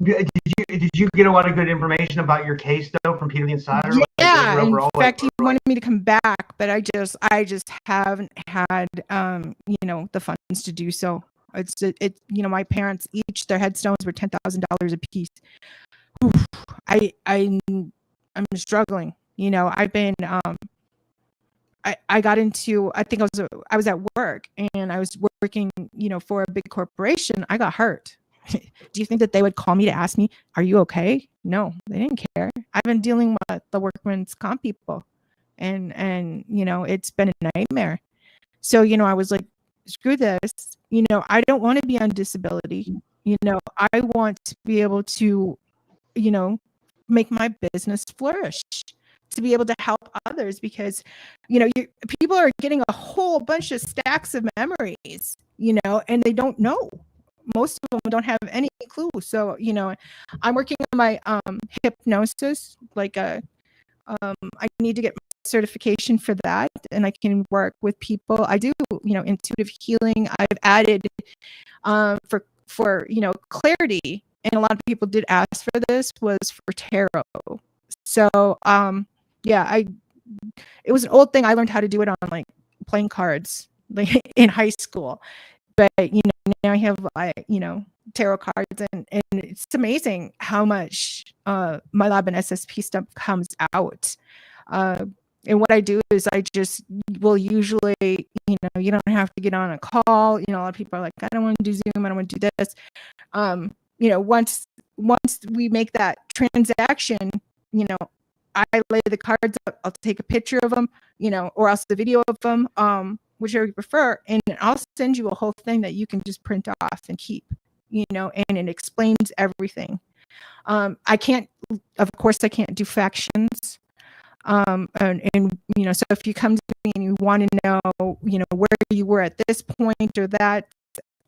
Did you get a lot of good information about your case though from Peter the Insider? Yeah, in fact, he wanted me to come back, but I just haven't had the funds to do so. It's my parents, each their headstones were $10,000 a piece. Oof, I'm struggling. I've been I got into, I think I was at work, and I was working for a big corporation. I got hurt. Do you think that they would call me to ask me, are you okay? No, they didn't care. I've been dealing with the workman's comp people, and it's been a nightmare. So I was like, screw this. I don't want to be on disability. I want to be able to make my business flourish, to be able to help others, because people are getting a whole bunch of stacks of memories, and they don't know. Most of them don't have any clue. So I'm working on my hypnosis. Like I need to get my certification for that, and I can work with people. I do intuitive healing. I've added for clarity, and a lot of people did ask for this, was for tarot. So it was an old thing. I learned how to do it on like playing cards, like in high school. But now I have tarot cards, and it's amazing how much MILAB and SSP stuff comes out. And what I do is I just will usually, you don't have to get on a call. A lot of people are like, I don't want to do Zoom, I don't want to do this. Once we make that transaction, I lay the cards up, I'll take a picture of them, or else the video of them, whichever you prefer, and I'll send you a whole thing that you can just print off and keep, and it explains everything. I can't do factions. And so if you come to me and you want to know, where you were at this point or that,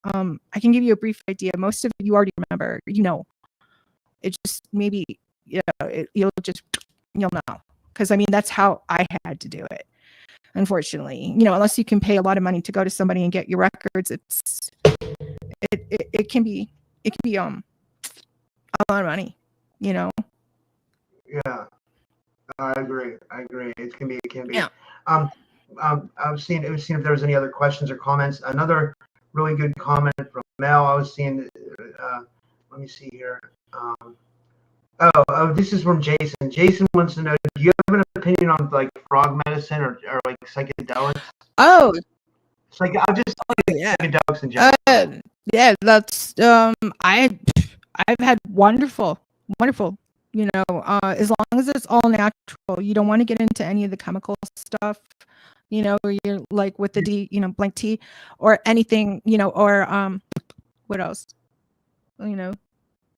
I can give you a brief idea. Most of it you already remember, it just maybe, you'll know. Because that's how I had to do it. Unfortunately, unless you can pay a lot of money to go to somebody and get your records, it can be a lot of money, Yeah, I agree. It can be. Yeah. I was seeing if there was any other questions or comments. Another really good comment from Mel. I was seeing. Let me see here. Oh, this is from Jason. Jason wants to know, do you have an opinion on like frog medicine or like psychedelics? Oh, It's like I'll just like yeah. psychedelics in general. Yeah, that's I've had wonderful, as long as it's all natural. You don't want to get into any of the chemical stuff, where you're like with the blank tea or anything, or what else? You know,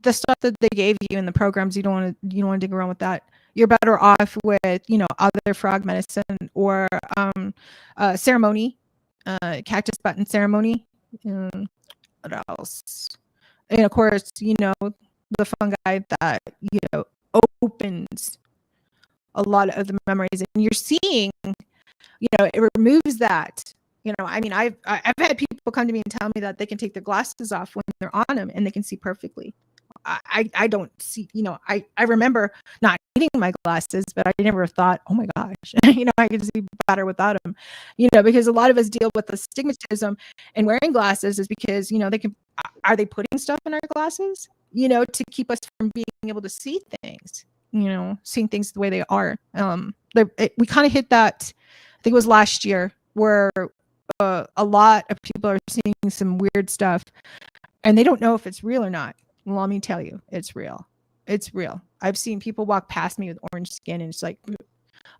the stuff that they gave you in the programs, you don't want to dig around with that. You're better off with, other frog medicine or ceremony, cactus button ceremony. What else? And of course, the fungi that, opens a lot of the memories, and you're seeing, it removes that. I mean, I've had people come to me and tell me that they can take their glasses off when they're on them and they can see perfectly. I don't see, I remember not needing my glasses, but I never thought, oh my gosh, I can see better without them, because a lot of us deal with the stigmatism and wearing glasses is because, are they putting stuff in our glasses, to keep us from being able to see things, seeing things the way they are. We kind of hit that, I think it was last year, where a lot of people are seeing some weird stuff and they don't know if it's real or not. Well, let me tell you, it's real. It's real. I've seen people walk past me with orange skin, and it's like,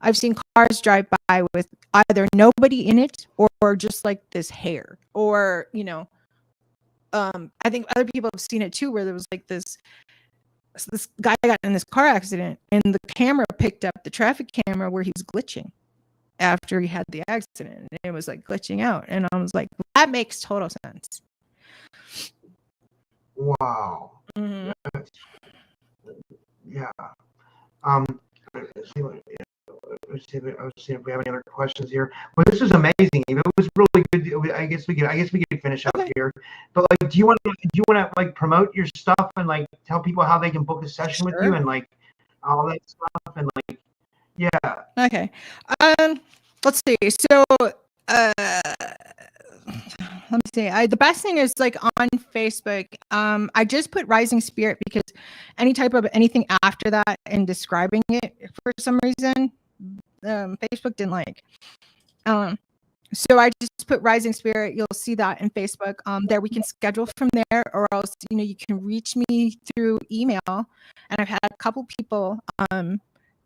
I've seen cars drive by with either nobody in it or just like this hair, or, I think other people have seen it too, where there was like this guy got in this car accident and the camera picked up the traffic camera where he was glitching after he had the accident, and it was like glitching out. And I was like, that makes total sense. Wow. Mm-hmm. Yeah. Let's see if we have any other questions here. Well, this was amazing. It was really good. I guess we could finish up here. But like, do you want to like promote your stuff and like tell people how they can book a session with you and like all that stuff and like, yeah. Okay. Let's see. So, let me see. The best thing is like on Facebook. I just put Rising Spirit because any type of anything after that and describing it for some reason, Facebook didn't like. So I just put Rising Spirit. You'll see that in Facebook. There we can schedule from there, or else you can reach me through email. And I've had a couple people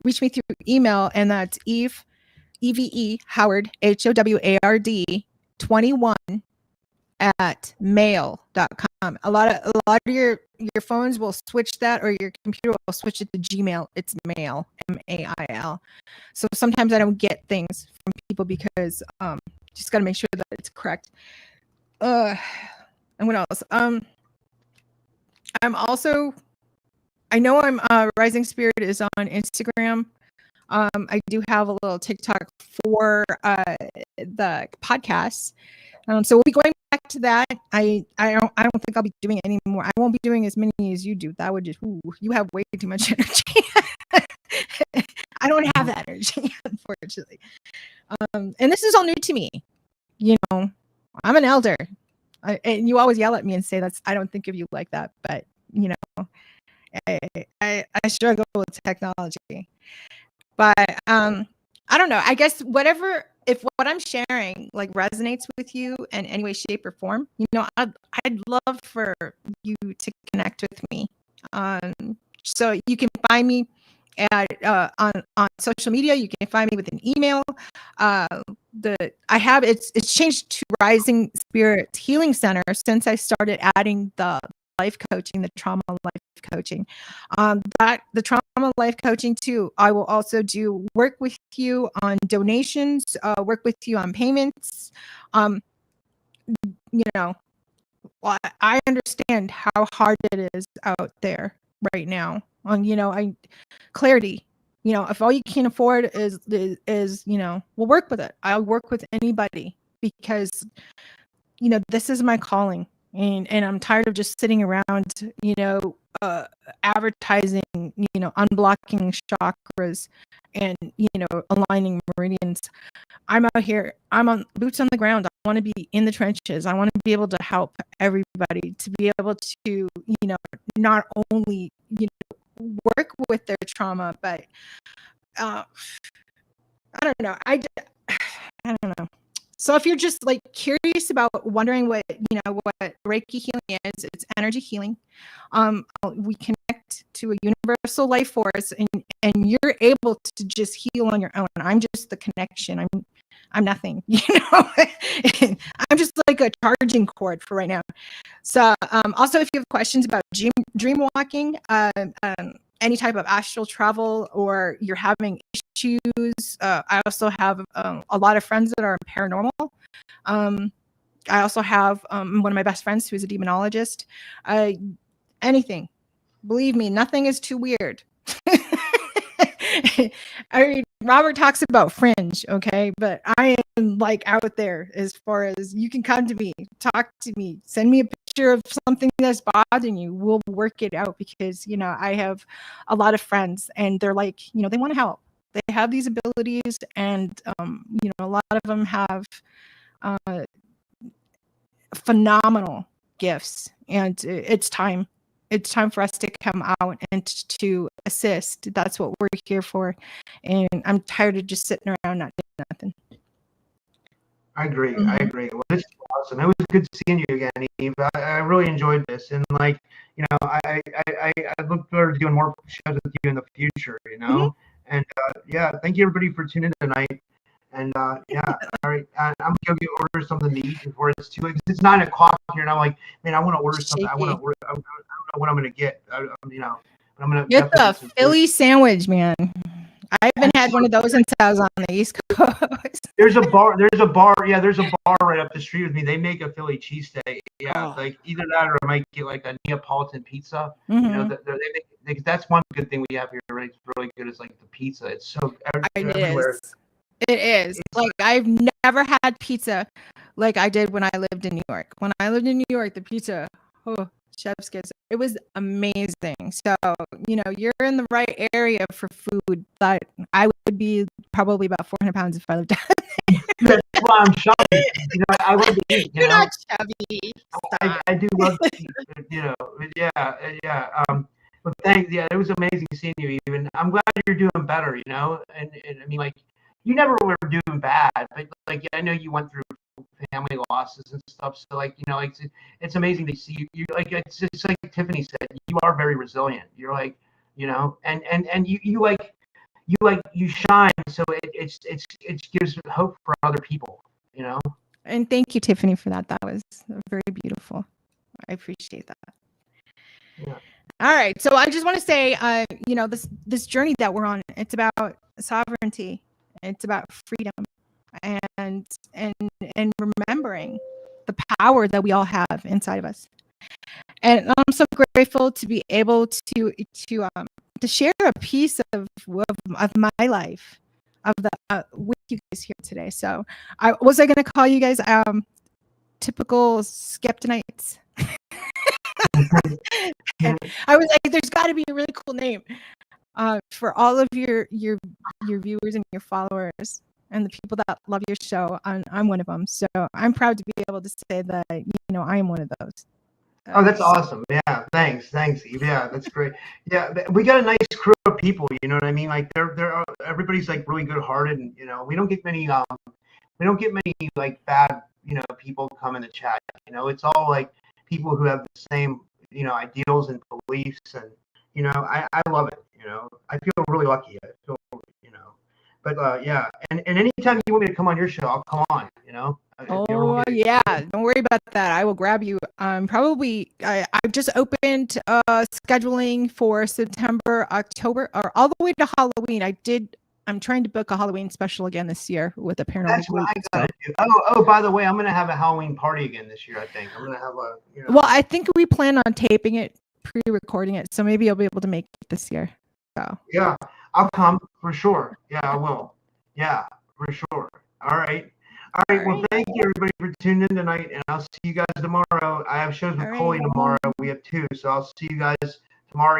reach me through email, and that's Eve Howard HOWARD 21 at mail.com. A lot of your phones will switch that, or your computer will switch it to Gmail. It's mail, MAIL. So sometimes I don't get things from people because just got to make sure that it's correct. And what else? I'm also, I know Rising Spirit is on Instagram. I do have a little TikTok for the podcast. So we'll be going back to that. I don't think I'll be doing it anymore. I won't be doing as many as you do. That would just, you have way too much energy. I don't have that energy, unfortunately. And this is all new to me. I'm an elder. And you always yell at me and say I don't think of you like that, but I struggle with technology. But I don't know. I guess if what I'm sharing like resonates with you in any way, shape, or form, I'd love for you to connect with me. So you can find me at on social media. You can find me with an email. It's changed to Rising Spirit Healing Center since I started adding the life coaching, the trauma life coaching. The trauma life coaching too. I will also work with you on donations, work with you on payments. I understand how hard it is out there right now. Clarity. If all you can afford is we'll work with it. I'll work with anybody because this is my calling. And I'm tired of just sitting around, advertising, unblocking chakras and, aligning meridians. I'm out here. I'm on boots on the ground. I want to be in the trenches. I want to be able to help everybody, to be able to, not only, work with their trauma, but I don't know. I don't know. So if you're just like curious about wondering what what Reiki healing is, it's energy healing. We connect to a universal life force, and you're able to just heal on your own. I'm just the connection. I'm nothing, I'm just like a charging cord for right now. So also, if you have questions about dream walking, any type of astral travel, or you're having issues, I also have a lot of friends that are paranormal. I also have one of my best friends who is a demonologist. Anything, believe me, nothing is too weird. I mean, Robert talks about fringe, okay, but I am like out there as far as you can come to me, talk to me, send me a picture of something that's bothering you. We'll work it out, because I have a lot of friends, and they're like, they want to help. They have these abilities, and a lot of them have phenomenal gifts, and it's time. It's time for us to come out and to assist. That's what we're here for. And I'm tired of just sitting around not doing nothing. I agree. I agree. Well, this is awesome. It was good seeing you again, Eve. I really enjoyed this, and I look forward to doing more shows with you in the future. And yeah, thank you everybody for tuning in tonight. And yeah, all right. I'm gonna go order something to eat before it's too late. It's 9:00 here, and I'm like, man, I want to order something. I don't know what I'm gonna get. But I'm gonna get the Philly sandwich, man. I haven't had one of those since I was on the East Coast. There's a bar. Yeah, there's a bar right up the street with me. They make a Philly cheesesteak. Yeah, like either that, or I might get like a Neapolitan pizza. That's one good thing we have here. Right? It's really good. It's like the pizza. It's so everywhere. It is. Like, I've never had pizza like I did when I lived in New York. When I lived in New York, the pizza, chef's kiss. It was amazing. So, you're in the right area for food, but I would be probably about 400 pounds if I lived down there. That's why I'm chubby. I love to eat. You're not chubby. I do love to eat. Yeah. But thanks. Yeah, it was amazing seeing you, even. I'm glad you're doing better, and I mean, like, you never were doing bad, but like, I know you went through family losses and stuff. So like, it's amazing to see you. Like, it's just like Tiffany said, you are very resilient. You're like, and you shine. So it gives hope for other people, And thank you, Tiffany, for that. That was very beautiful. I appreciate that. Yeah. All right. So I just want to say, this journey that we're on, it's about sovereignty. It's about freedom, and remembering the power that we all have inside of us. And I'm so grateful to be able to share a piece of my life, with you guys here today. So was I going to call you guys typical Skeptinites? I was like, there's got to be a really cool name for all of your viewers and your followers and the people that love your show. I'm one of them. So I'm proud to be able to say that, I am one of those. Oh, that's awesome. Yeah. Thanks, Eve. Yeah, that's great. Yeah. We got a nice crew of people, you know what I mean? Like, they're everybody's like really good hearted, and, we don't get many like bad, people come in the chat. It's all like people who have the same, ideals and beliefs, and, I love it. I feel really lucky. I feel, but yeah, and anytime you want me to come on your show, I'll come on. Oh yeah, don't worry about that. I will grab you. Probably I've just opened scheduling for September, October, or all the way to Halloween. I'm trying to book a Halloween special again this year with a paranormal. That's what I gotta do. Oh, by the way, I'm gonna have a Halloween party again this year. I think I'm gonna have a. Well, I think we plan on taping it, pre-recording it, so maybe I'll be able to make it this year. So. Yeah, I'll come for sure. Yeah, I will. Yeah, for sure. All right. Well, thank you everybody for tuning in tonight, and I'll see you guys tomorrow. I have shows with Coley tomorrow. We have 2, so I'll see you guys tomorrow.